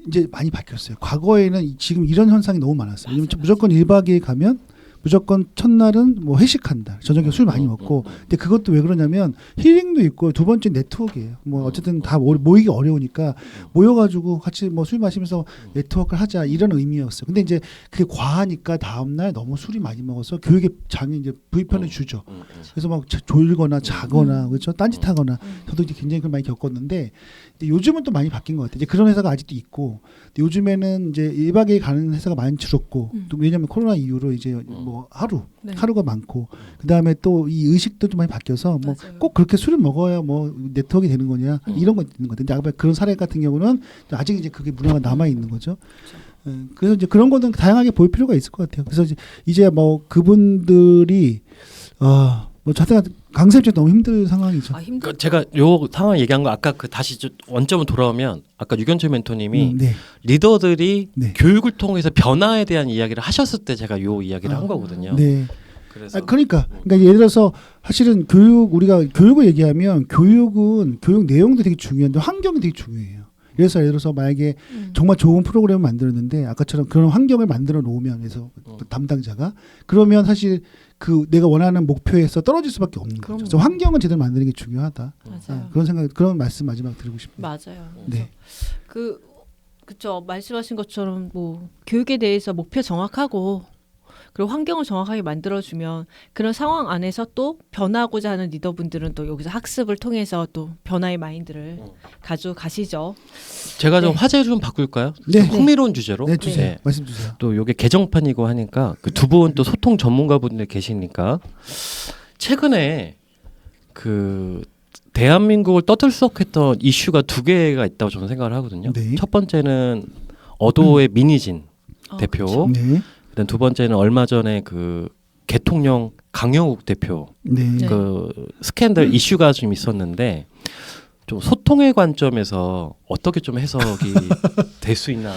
Speaker 1: 이제 많이 바뀌었어요. 과거에는 지금 이런 현상이 너무 많았어요. 왜냐면 무조건 1박 2일 가면 무조건 첫날은 뭐 회식한다. 저녁에 술 많이 먹고. 근데 그것도 왜 그러냐면 힐링도 있고 두 번째 네트워크예요. 뭐 어쨌든 다 모이기 어려우니까 모여가지고 같이 뭐 술 마시면서 네트워크를 하자 이런 의미였어요. 근데 이제 그게 과하니까 다음날 너무 술이 많이 먹어서 교육에 장애 이제 불편을 주죠. 그래서 막 졸거나 자거나 그렇죠. 딴짓하거나 저도 이제 굉장히 그걸 많이 겪었는데 요즘은 또 많이 바뀐 것 같아요. 이제 그런 회사가 아직도 있고 근데 요즘에는 이제 1박 2일 가는 회사가 많이 줄었고 또 왜냐하면 코로나 이후로 이제 뭐 하루가 많고 그 다음에 또 이 의식도 좀 많이 바뀌어서 뭐 꼭 그렇게 술을 먹어야 뭐 네트워크가 되는 거냐 이런 거 있는 것 같은데 아까 그런 사례 같은 경우는 아직 이제 그게 문화가 남아 있는 거죠. 그래서 이제 그런 거는 다양하게 볼 필요가 있을 것 같아요. 그래서 이제 뭐 그분들이 뭐 자세가 강사입장 너무 힘든 상황이죠.
Speaker 2: 힘들죠.
Speaker 3: 제가 요 상황 얘기한 거 아까 그 다시 원점으로 돌아오면 아까 유견철 멘토님이
Speaker 1: 네.
Speaker 3: 리더들이
Speaker 1: 네.
Speaker 3: 교육을 통해서 변화에 대한 이야기를 하셨을 때 제가 요 이야기를 한 거거든요.
Speaker 1: 네.
Speaker 3: 그래서
Speaker 1: 그러니까 예를 들어서 사실은 우리가 교육을 얘기하면 교육은 교육 내용도 되게 중요한데 환경이 되게 중요해요. 그래서 예를 들어서 만약에 정말 좋은 프로그램을 만들었는데 아까처럼 그런 환경을 만들어 놓으면 그래서 담당자가 그러면 사실 그 내가 원하는 목표에서 떨어질 수밖에 없는 거죠. 그래서 환경을 제대로 만드는 게 중요하다.
Speaker 2: 맞아요.
Speaker 1: 그런 말씀 마지막 드리고 싶네요.
Speaker 2: 맞아요.
Speaker 1: 네.
Speaker 2: 그쵸 말씀하신 것처럼 뭐 교육에 대해서 목표 정확하고 그리고 환경을 정확하게 만들어주면 그런 상황 안에서 또 변하고자 하는 리더분들은 또 여기서 학습을 통해서 또 변화의 마인드를 가져가시죠.
Speaker 3: 제가 좀 화제를 좀 바꿀까요?
Speaker 1: 네.
Speaker 3: 좀 흥미로운 주제로.
Speaker 1: 네, 주세요. 말씀 주세요.
Speaker 3: 또 요게 개정판이고 하니까 그 두 분 또 소통 전문가분들 계시니까 최근에 그 대한민국을 떠들썩했던 이슈가 2개가 있다고 저는 생각을 하거든요.
Speaker 1: 네.
Speaker 3: 첫 번째는 어도의 민희진 대표.
Speaker 2: 그쵸.
Speaker 1: 네.
Speaker 3: 일단 두 번째는 얼마 전에 그 개통령 강영욱 대표
Speaker 1: 네.
Speaker 2: 네.
Speaker 3: 그 스캔들 이슈가 좀 있었는데 좀 소통의 관점에서 어떻게 좀 해석이 될 수 있나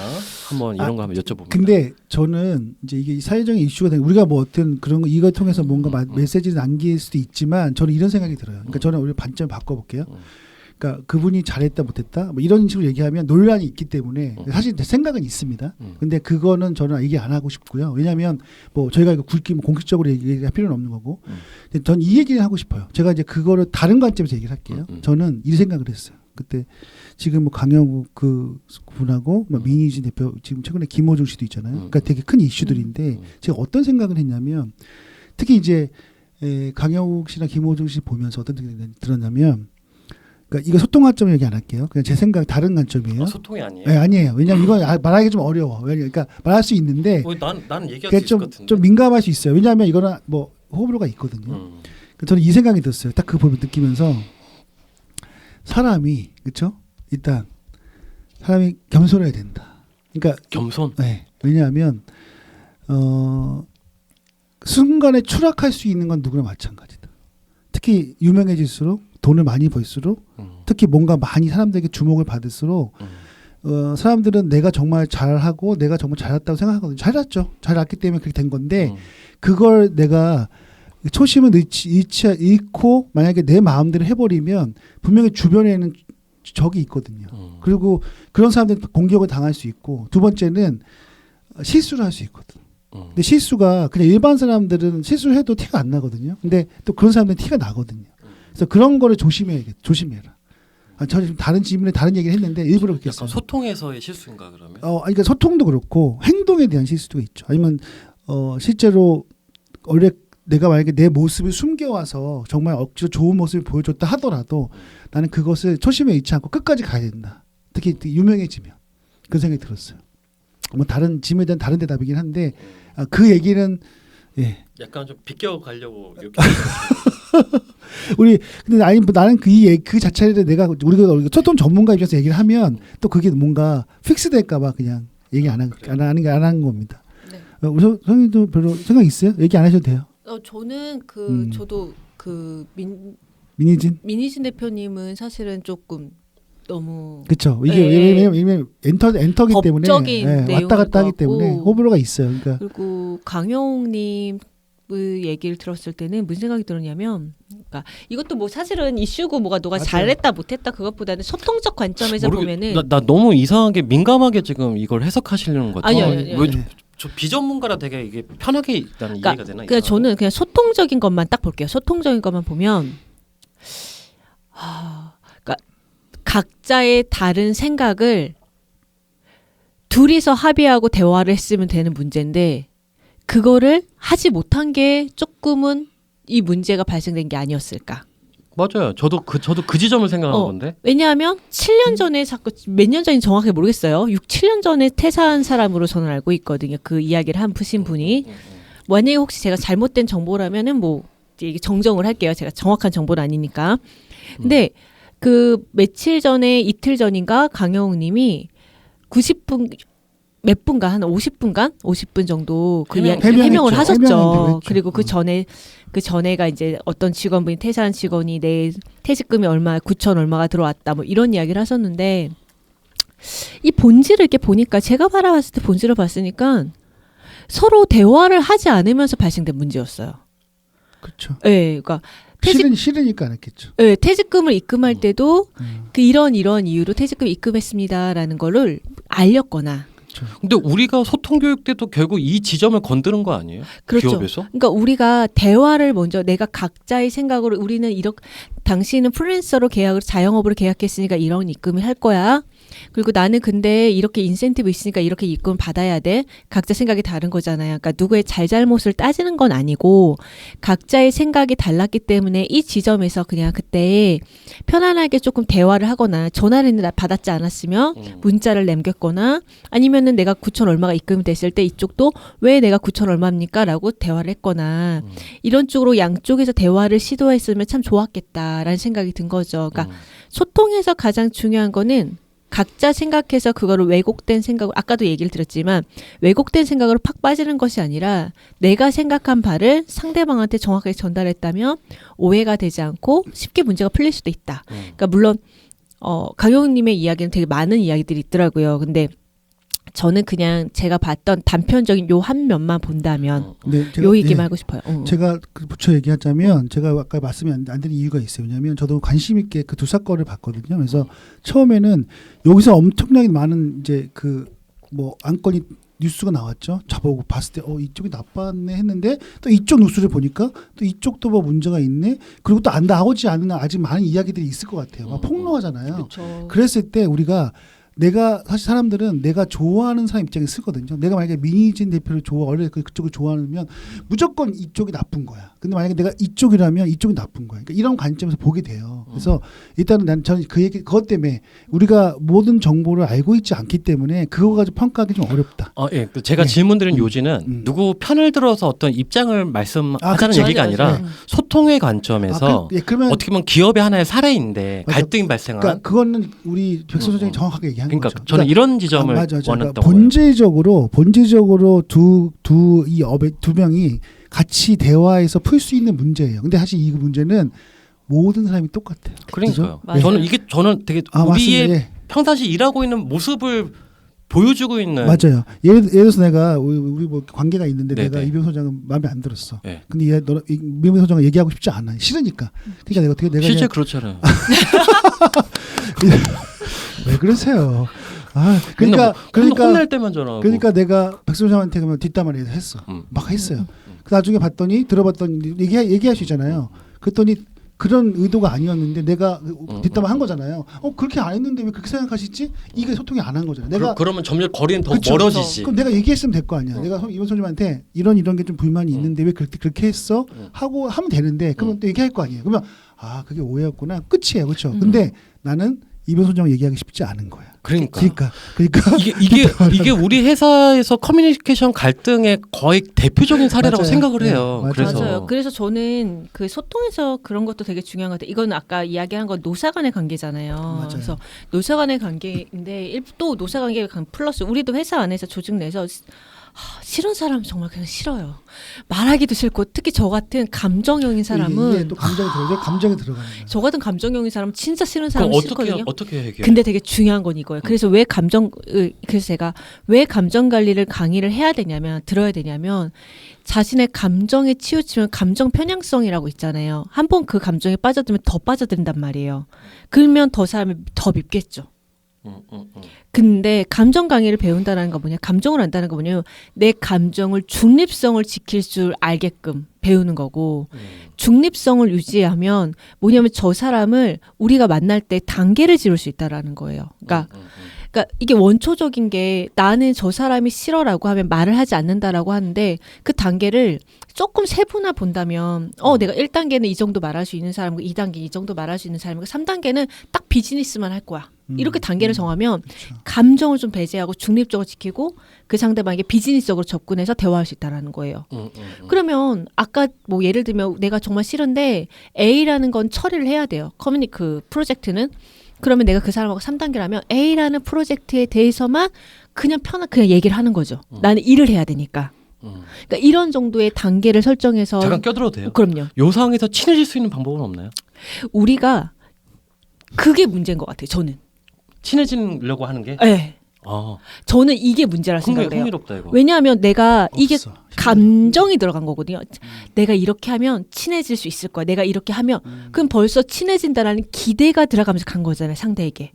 Speaker 3: 한번 이런 거 한번 여쭤봅니다.
Speaker 1: 근데 저는 이제 이게 사회적인 이슈가 되는 우리가 뭐 어떤 그런 거 이걸 통해서 뭔가 메시지를 남길 수도 있지만 저는 이런 생각이 들어요. 그러니까 저는 우리 관점 바꿔볼게요. 그러니까 그분이 잘했다 못했다 뭐 이런 식으로 얘기하면 논란이 있기 때문에 사실 제 생각은 있습니다. 근데 그거는 저는 얘기 안 하고 싶고요. 왜냐하면 뭐 저희가 이거 굵게 뭐 공식적으로 얘기할 필요는 없는 거고. 전 이 얘기를 하고 싶어요. 제가 이제 그거를 다른 관점에서 얘기를 할게요. 저는 이 생각을 했어요. 그때 지금 뭐 강영욱 그 분하고 뭐 민희진 대표 지금 최근에 김호중 씨도 있잖아요. 그러니까 되게 큰 이슈들인데 제가 어떤 생각을 했냐면 특히 이제 강영욱 씨나 김호중 씨 보면서 어떤 생각이 들었냐면 그러니까 이거 소통 관점 얘기 안 할게요. 그냥 제 생각 다른 관점이에요.
Speaker 3: 소통이 아니에요?
Speaker 1: 네, 아니에요. 왜냐면 이건 말하기 좀 어려워. 그러니까 말할 수 있는데
Speaker 3: 나는 얘기할 수 있을 것 같은데.
Speaker 1: 좀 민감할 수 있어요. 왜냐하면 이거는 뭐 호불호가 있거든요. 저는 이 생각이 들었어요. 딱 그 부분 느끼면서 사람이 그렇죠? 일단 사람이 겸손해야 된다. 그러니까
Speaker 3: 겸손.
Speaker 1: 네. 왜냐하면 순간에 추락할 수 있는 건 누구나 마찬가지다. 특히 유명해질수록 돈을 많이 벌수록 특히 뭔가 많이 사람들에게 주목을 받을수록 사람들은 내가 정말 잘하고 내가 정말 잘했다고 생각하거든요. 잘했죠. 잘했기 때문에 그렇게 된 건데 그걸 내가 초심을 잃고 만약에 내 마음대로 해버리면 분명히 주변에는 적이 있거든요. 그리고 그런 사람들은 공격을 당할 수 있고 두 번째는 실수를 할 수 있거든. 근데 실수가 그냥 일반 사람들은 실수를 해도 티가 안 나거든요. 근데 또 그런 사람들은 티가 나거든요. 그래서 그런 거를 조심해라. 저 지금 다른 질문에 다른 얘기를 했는데 일부러 그렇게 했어요.
Speaker 3: 약간 소통에서의 실수인가 그러면?
Speaker 1: 그러니까 소통도 그렇고 행동에 대한 실수도 있죠. 아니면 실제로 원래 내가 만약에 내 모습을 숨겨와서 정말 억지로 좋은 모습을 보여줬다 하더라도 나는 그것을 초심에 잃지 않고 끝까지 가야 된다. 특히 유명해지면 그 생각이 들었어요. 뭐 다른 질문에 대한 다른 대답이긴 한데 그 얘기는 예.
Speaker 3: 약간 좀 비껴 가려고 이렇게.
Speaker 1: 근데 아니 나는 그 자체를 내가 우리가 소통 전문가 입장에서 얘기를 하면 또 그게 뭔가 픽스될까봐 그냥 얘기 안 하는 겁니다.
Speaker 2: 네.
Speaker 1: 우선 선생님도 별로 생각 있어요? 얘기 안 하셔도 돼요.
Speaker 2: 저는 저도
Speaker 1: 민희진
Speaker 2: 대표님은 사실은 조금 너무
Speaker 1: 그렇죠. 이게 왜냐면 엔터기 때문에 왔다 갔다 하기 때문에 호불호가 있어요. 그러니까
Speaker 2: 그리고 강영욱님 얘기를 들었을 때는 무슨 생각이 들었냐면, 그러니까 이것도 뭐 사실은 이슈고 뭐가 누가
Speaker 1: 맞아요.
Speaker 2: 잘했다 못했다 그것보다는 소통적 관점에서 보면은
Speaker 3: 나 너무 이상하게 민감하게 지금 이걸 해석하시려는 거죠.
Speaker 2: 아니요.
Speaker 3: 저 비전문가라 되게 이게 편하게 일단 이해가 되나?
Speaker 2: 그러니까 저는 그냥 소통적인 것만 딱 볼게요. 소통적인 것만 보면, 그러니까 각자의 다른 생각을 둘이서 합의하고 대화를 했으면 되는 문제인데 그거를 하지 못한 게 조금은 이 문제가 발생된 게 아니었을까.
Speaker 3: 맞아요. 저도 그 지점을 생각하는 건데.
Speaker 2: 왜냐하면 7년 전에 몇 년 전인지 정확하게 모르겠어요. 7년 전에 퇴사한 사람으로 저는 알고 있거든요. 그 이야기를 푸신 분이. 만약에 혹시 제가 잘못된 정보라면은 뭐 이게 정정을 할게요. 제가 정확한 정보는 아니니까. 근데 그 며칠 전에 이틀 전인가 강영욱 님이 90분 몇 분간 한 50분 정도 그 해명을 하셨죠. 그리고 그 전에가 이제 어떤 직원분이 퇴사한 직원이 내 퇴직금이 얼마 9천 얼마가 들어왔다 뭐 이런 이야기를 하셨는데 이 본질을 이렇게 보니까 제가 바라봤을 때 본질을 봤으니까 서로 대화를 하지 않으면서 발생된 문제였어요.
Speaker 1: 그렇죠.
Speaker 2: 네, 그러니까
Speaker 1: 싫으니까 안 했겠죠.
Speaker 2: 네, 퇴직금을 입금할 때도 그 이런 이유로 퇴직금 입금했습니다라는 거를 알렸거나.
Speaker 3: 근데 우리가 소통 교육 때도 결국 이 지점을 건드는 거 아니에요?
Speaker 2: 그렇죠.
Speaker 3: 기업에서?
Speaker 2: 그러니까 우리가 대화를 먼저 내가 각자의 생각으로 우리는 당신은 프리랜서로 자영업으로 계약했으니까 이런 입금을 할 거야. 그리고 나는 근데 이렇게 인센티브 있으니까 이렇게 입금 받아야 돼. 각자 생각이 다른 거잖아요. 그러니까 누구의 잘잘못을 따지는 건 아니고 각자의 생각이 달랐기 때문에 이 지점에서 그냥 그때 편안하게 조금 대화를 하거나 전화를 받았지 않았으면 문자를 남겼거나 아니면은 내가 9천 얼마가 입금이 됐을 때 이쪽도 왜 내가 9천 얼마입니까? 라고 대화를 했거나 이런 쪽으로 양쪽에서 대화를 시도했으면 참 좋았겠다라는 생각이 든 거죠. 그러니까 소통에서 가장 중요한 거는 각자 생각해서 그거를 왜곡된 생각을 아까도 얘기를 드렸지만 왜곡된 생각으로 팍 빠지는 것이 아니라 내가 생각한 바를 상대방한테 정확하게 전달했다면 오해가 되지 않고 쉽게 문제가 풀릴 수도 있다. 그러니까 물론 강영욱님의 이야기는 되게 많은 이야기들이 있더라고요. 근데 저는 그냥 제가 봤던 단편적인 요 한 면만 본다면 요 얘기만 하고 싶어요.
Speaker 1: 제가 붙여 얘기하자면 제가 아까 말씀이 안 되는 이유가 있어요. 왜냐하면 저도 관심 있게 그 두 사건을 봤거든요. 그래서 처음에는 여기서 엄청나게 많은 이제 그 뭐 안건이 뉴스가 나왔죠. 저보고 봤을 때 이쪽이 나빴네 했는데 또 이쪽 뉴스를 보니까 또 이쪽도 뭐 문제가 있네. 그리고 또 안 나오지 않은 아직 많은 이야기들이 있을 것 같아요. 막 폭로하잖아요.
Speaker 2: 그쵸.
Speaker 1: 그랬을 때 우리가 사실 사람들은 내가 좋아하는 사람 입장에 쓰거든요. 내가 만약에 민희진 대표를 원래 그쪽을 좋아하면 무조건 이쪽이 나쁜 거야. 근데 만약에 내가 이쪽이라면 이쪽이 나쁜 거야. 그러니까 이런 관점에서 보게 돼요. 그래서 일단은 저는 그것 때문에 우리가 모든 정보를 알고 있지 않기 때문에 그거 가지고 평가하기 좀 어렵다.
Speaker 3: 예. 제가 질문드린 요지는 누구 편을 들어서 어떤 입장을 말씀하자는
Speaker 1: 그렇죠.
Speaker 3: 얘기가 아니라 소통의 관점에서
Speaker 1: 그러면
Speaker 3: 어떻게 보면 기업의 하나의 사례인데
Speaker 1: 맞아.
Speaker 3: 갈등이 발생한.
Speaker 1: 그러니까 그거는 우리 백선 소장이 정확하게 얘기한
Speaker 3: 그러니까
Speaker 1: 거죠.
Speaker 3: 저는 이런 지점을
Speaker 1: 맞아.
Speaker 3: 원했던
Speaker 1: 그러니까
Speaker 3: 거예요.
Speaker 1: 본질적으로 이 업의 두 명이 같이 대화해서 풀 수 있는 문제예요. 근데 사실 이 문제는 모든 사람이 똑같아요.
Speaker 3: 그러니까요.
Speaker 1: 그죠?
Speaker 3: 저는 되게 우리의 평상시 일하고 있는 모습을 보여주고 있는.
Speaker 1: 맞아요. 예를 들어서 내가 우리 뭐 관계가 있는데
Speaker 3: 네네.
Speaker 1: 내가 이병 소장은 마음에 안 들었어.
Speaker 3: 네.
Speaker 1: 근데 이병 소장은 얘기하고 싶지 않아. 싫으니까. 그러니까 내가
Speaker 3: 실제 그렇잖아요.
Speaker 1: 왜 그러세요?
Speaker 3: 그러니까 혼낼 때만 전화하고.
Speaker 1: 그러니까 내가 백선 소장한테 그러면 뒷담화를 했어. 막 했어요. 그 나중에 들어봤더니 얘기할 수 있잖아요. 그랬더니 그런 의도가 아니었는데 내가 뒷담화 거잖아요. 그렇게 안 했는데 왜 그렇게 생각하시지? 이게 소통이 안 한 거잖아요. 내가
Speaker 3: 그러면 점점 거리는 더
Speaker 1: 그쵸,
Speaker 3: 멀어지지.
Speaker 1: 그럼 내가 얘기했으면 될 거 아니야. 내가 이번 소장님한테 이런 게 좀 불만이 있는데 왜 그렇게 했어? 하고 하면 되는데 그러면 또 얘기할 거 아니에요. 그러면 그게 오해였구나. 끝이에요, 그렇죠? 근데 나는 이번 소장 얘기하기 쉽지 않은 거야.
Speaker 3: 그러니까 이게 우리 회사에서 커뮤니케이션 갈등의 거의 대표적인 사례라고
Speaker 1: 맞아요.
Speaker 3: 생각을
Speaker 1: 네,
Speaker 3: 해요.
Speaker 1: 맞아요.
Speaker 3: 그래서
Speaker 2: 맞아요. 그래서 저는 그 소통에서 그런 것도 되게 중요한 것 같아요. 이건 아까 이야기한 건 노사 간의 관계잖아요.
Speaker 1: 맞아요.
Speaker 2: 그래서 노사 간의 관계인데 또 노사 관계 플러스 우리도 회사 안에서 조직 내에서 싫은 사람 정말 그냥 싫어요. 말하기도 싫고 특히 저 같은 감정형인 사람은
Speaker 1: 이게 또 감정이 들어가는 거야.
Speaker 2: 저 같은 감정형인 사람 진짜 싫은 사람
Speaker 3: 그럼
Speaker 2: 싫거든요.
Speaker 3: 어떻게 해결해?
Speaker 2: 근데 되게 중요한 건 이거예요. 그래서 그래서 제가 왜 감정 관리를 강의를 해야 되냐면 들어야 되냐면 자신의 감정에 치우치면 감정 편향성이라고 있잖아요. 한 번 그 감정에 빠져들면 더 빠져든단 말이에요. 그러면 더 사람을 더 밉겠죠. 근데 감정 강의를 배운다는 거 뭐냐? 감정을 안다는 거 뭐냐? 내 감정을 중립성을 지킬 줄 알게끔 배우는 거고 중립성을 유지하면 뭐냐면 저 사람을 우리가 만날 때 단계를 지을 수 있다라는 거예요. 그러니까 이게 원초적인 게 나는 저 사람이 싫어라고 하면 말을 하지 않는다라고 하는데 그 단계를 조금 세분화 본다면 내가 1단계는 이 정도 말할 수 있는 사람이고 2단계 이 정도 말할 수 있는 사람이고 3단계는 딱 비즈니스만 할 거야. 이렇게 단계를 정하면
Speaker 1: 그렇죠.
Speaker 2: 감정을 좀 배제하고 중립적으로 지키고 그 상대방에게 비즈니스적으로 접근해서 대화할 수 있다라는 거예요. 그러면 아까 뭐 예를 들면 내가 정말 싫은데 A라는 건 처리를 해야 돼요. 그 프로젝트는. 그러면 내가 그 사람하고 3단계라면 A라는 프로젝트에 대해서만 그냥 얘기를 하는 거죠. 나는 일을 해야 되니까. 그러니까 이런 정도의 단계를 설정해서
Speaker 3: 잠깐 껴들어도 돼요?
Speaker 2: 그럼요.
Speaker 3: 요 상황에서 친해질 수 있는 방법은 없나요?
Speaker 2: 우리가 그게 문제인 것 같아요. 저는.
Speaker 3: 친해지려고 하는 게?
Speaker 2: 네.
Speaker 3: 아,
Speaker 2: 저는 이게 문제라 생각해요.
Speaker 3: 흥미롭다 이거.
Speaker 2: 왜냐하면 내가 이게
Speaker 1: 없어.
Speaker 2: 감정이 들어간 거거든요. 내가 이렇게 하면 친해질 수 있을 거야. 내가 이렇게 하면 그럼 벌써 친해진다라는 기대가 들어가면서 간 거잖아요. 상대에게.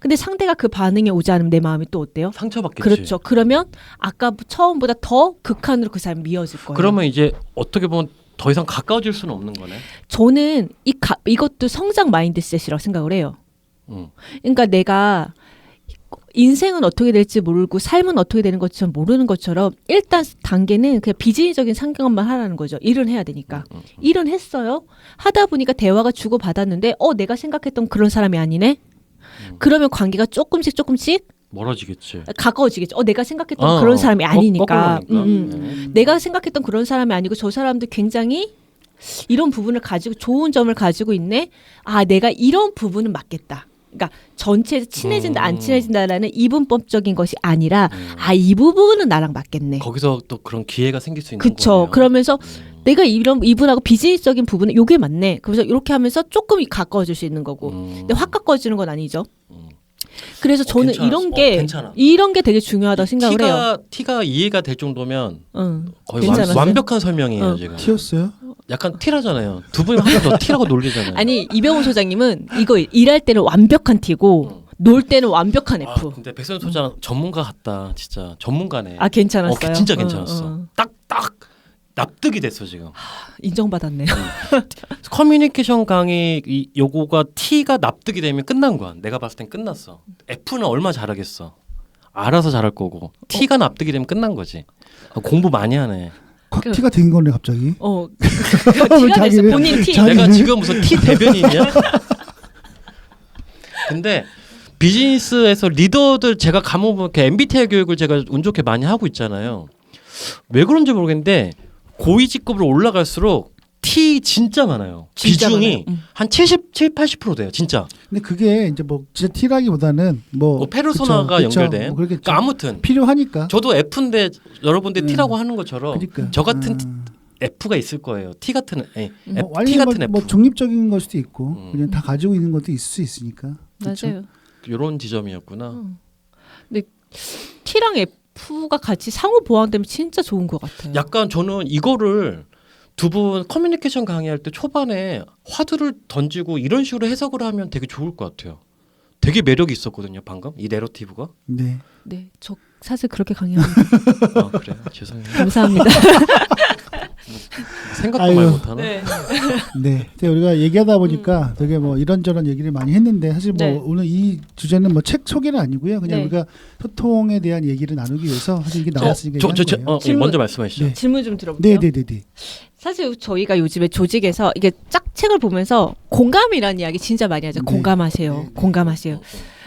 Speaker 2: 근데 상대가 그 반응에 오지 않으면 내 마음이 또 어때요?
Speaker 3: 상처받겠지.
Speaker 2: 그렇죠. 그러면 아까 처음보다 더 극한으로 그 사람이 미어질 거예요.
Speaker 3: 그러면 이제 어떻게 보면 더 이상 가까워질 수는 없는 거네.
Speaker 2: 저는 이것도 성장 마인드셋이라고 생각을 해요. 그러니까 내가 인생은 어떻게 될지 모르고 삶은 어떻게 되는 것처럼 모르는 것처럼 일단 단계는 그냥 비즈니스적인 상경만 하라는 거죠. 일은 해야 되니까. 일은 했어요. 하다 보니까 대화가 주고받았는데 내가 생각했던 그런 사람이 아니네. 그러면 관계가 조금씩
Speaker 3: 멀어지겠지.
Speaker 2: 가까워지겠죠. 내가 생각했던 그런 사람이 아니니까.
Speaker 3: 거꾸로니까.
Speaker 2: 내가 생각했던 그런 사람이 아니고 저 사람도 굉장히 이런 부분을 가지고 좋은 점을 가지고 있네. 내가 이런 부분은 맞겠다. 그러니까 전체에서 친해진다 안 친해진다라는 이분법적인 것이 아니라 이 부분은 나랑 맞겠네.
Speaker 3: 거기서 또 그런 기회가 생길 수 있는
Speaker 2: 그쵸.
Speaker 3: 거네요.
Speaker 2: 그러면서 내가 이분하고 비즈니스적인 부분은 요게 맞네. 그래서 이렇게 하면서 조금 가까워질 수 있는 거고. 근데 확 가까워지는 건 아니죠. 그래서 저는
Speaker 3: 괜찮아.
Speaker 2: 이런 게 되게 중요하다고 생각을 해요.
Speaker 3: 티가 이해가 될 정도면 거의
Speaker 2: 괜찮았어요?
Speaker 3: 완벽한 설명이에요 지금.
Speaker 1: 티였어요?
Speaker 3: 약간 티라잖아요. 두 분이 한 번 더 티라고 놀리잖아요.
Speaker 2: 아니 이병훈 소장님은 이거 일할 때는 완벽한 T고 놀 때는 완벽한 F.
Speaker 3: 근데 백선 소장 전문가 같다. 진짜 전문가네.
Speaker 2: 괜찮았어요?
Speaker 3: 진짜 괜찮았어. 딱 납득이 됐어 지금.
Speaker 2: 인정받았네요.
Speaker 3: 커뮤니케이션 강의 요거가 T가 납득이 되면 끝난 거야. 내가 봤을 땐 끝났어. F는 얼마 잘하겠어. 알아서 잘할 거고 T가 납득이 되면 끝난 거지. 공부 많이 하네.
Speaker 1: 티가 된 거네 갑자기.
Speaker 2: T가 됐어. 본인 T.
Speaker 3: 내가 지금 무슨 T 대변인이야? 근데 비즈니스에서 리더들 제가 가보면 MBTI 교육을 제가 운 좋게 많이 하고 있잖아요. 왜 그런지 모르겠는데 고위직급으로 올라갈수록 T 진짜 많아요.
Speaker 2: 진짜
Speaker 3: 비중이
Speaker 2: 많아요.
Speaker 3: 한 70-80% 돼요. 진짜.
Speaker 1: 근데 그게 이제 뭐 진짜 T라기보다는 뭐
Speaker 3: 페르소나가
Speaker 1: 그쵸,
Speaker 3: 연결된.
Speaker 1: 뭐 그러겠죠.
Speaker 3: 그러니까 아무튼
Speaker 1: 필요하니까.
Speaker 3: 저도 F인데 여러분들 T라고 하는 것처럼
Speaker 1: 그러니까.
Speaker 3: 저 같은 F가 있을 거예요. T 같은 T
Speaker 1: 완전히
Speaker 3: 같은 F.
Speaker 1: 뭐 중립적인 걸 수도 있고 그냥 다 가지고 있는 것도 있을 수 있으니까. 그쵸?
Speaker 2: 맞아요.
Speaker 3: 이런 지점이었구나.
Speaker 2: 근데 T랑 F가 같이 상호 보완되면 진짜 좋은 것 같아요.
Speaker 3: 약간 저는 이거를 두 분 커뮤니케이션 강의할 때 초반에 화두를 던지고 이런 식으로 해석을 하면 되게 좋을 것 같아요. 되게 매력이 있었거든요. 방금 이 내러티브가.
Speaker 1: 네.
Speaker 2: 네, 저 사실 그렇게 강의합니다.
Speaker 3: 그래요? 죄송해요.
Speaker 2: 감사합니다.
Speaker 3: 생각도
Speaker 1: 아유.
Speaker 3: 많이 못하나?
Speaker 2: 네.
Speaker 1: 네. 근데 우리가 얘기하다 보니까 되게 뭐 이런저런 얘기를 많이 했는데 사실 뭐
Speaker 2: 네.
Speaker 1: 오늘 이 주제는 뭐 책 소개는 아니고요. 그냥
Speaker 2: 네.
Speaker 1: 우리가 소통에 대한 얘기를 나누기 위해서 사실 이게 나왔으니까
Speaker 3: 저
Speaker 1: 얘기한 거예요.
Speaker 2: 질문-
Speaker 3: 먼저 말씀하시죠.
Speaker 1: 네.
Speaker 2: 질문 좀 들어볼게요.
Speaker 1: 네네네네.
Speaker 2: 사실 저희가 요즘에 조직에서 이게 짝 책을 보면서 공감이라는 이야기 진짜 많이 하죠.
Speaker 1: 네.
Speaker 2: 공감하세요.
Speaker 1: 네.
Speaker 2: 공감하세요.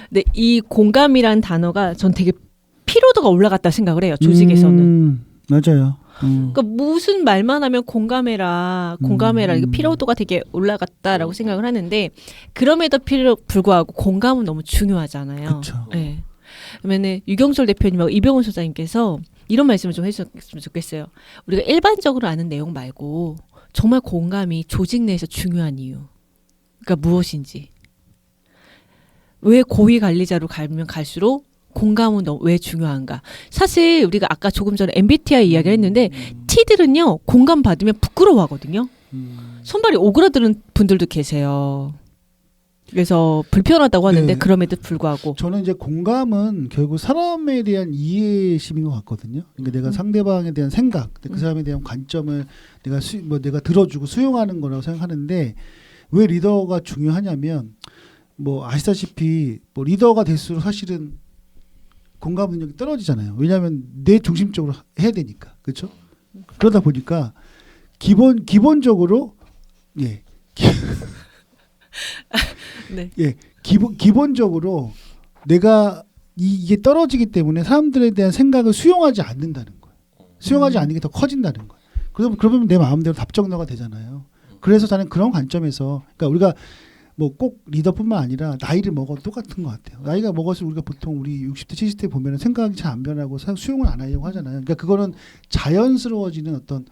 Speaker 2: 근데 이 공감이라는 단어가 전 되게 피로도가 올라갔다 생각을 해요. 조직에서는.
Speaker 1: 맞아요.
Speaker 2: 그러니까 무슨 말만 하면 공감해라, 공감해라. 이게 피로도가 되게 올라갔다라고 생각을 하는데 그럼에도 불구하고 공감은 너무 중요하잖아요.
Speaker 1: 그렇죠.
Speaker 2: 네. 그러면은 유경솔 대표님하고 이병훈 소장님께서 이런 말씀을 좀 해주셨으면 좋겠어요. 우리가 일반적으로 아는 내용 말고 정말 공감이 조직 내에서 중요한 이유. 그러니까 무엇인지. 왜 고위 관리자로 가면 갈수록 공감은 왜 중요한가? 사실 우리가 아까 조금 전에 MBTI 이야기를 했는데 T들은요 공감 받으면 부끄러워하거든요. 손발이 오그라드는 분들도 계세요. 그래서 불편하다고 하는데
Speaker 1: 네.
Speaker 2: 그럼에도 불구하고
Speaker 1: 저는 이제 공감은 결국 사람에 대한 이해심인 것 같거든요. 그러니까 내가 상대방에 대한 생각, 그 사람에 대한 관점을 내가 들어주고 수용하는 거라고 생각하는데 왜 리더가 중요하냐면 뭐 아시다시피 뭐 리더가 될수록 사실은 공감 능력이 떨어지잖아요. 왜냐하면 내 중심적으로 해야 되니까, 그렇죠? 그러다 보니까 기본적으로 예.
Speaker 2: 네.
Speaker 1: 예, 기본적으로 내가 이게 떨어지기 때문에 사람들에 대한 생각을 수용하지 않는다는 거예요. 수용하지 않는 게 더 커진다는 거예요. 그러면 내 마음대로 답정너가 되잖아요. 그래서 저는 그런 관점에서, 그러니까 우리가 뭐 꼭 리더뿐만 아니라 나이를 먹어도 똑같은 것 같아요. 나이가 먹어서 우리가 보통 우리 60대, 70대 보면은 생각이 잘 안 변하고 수용을 안 하려고 하잖아요. 그러니까 그거는 자연스러워지는 어떤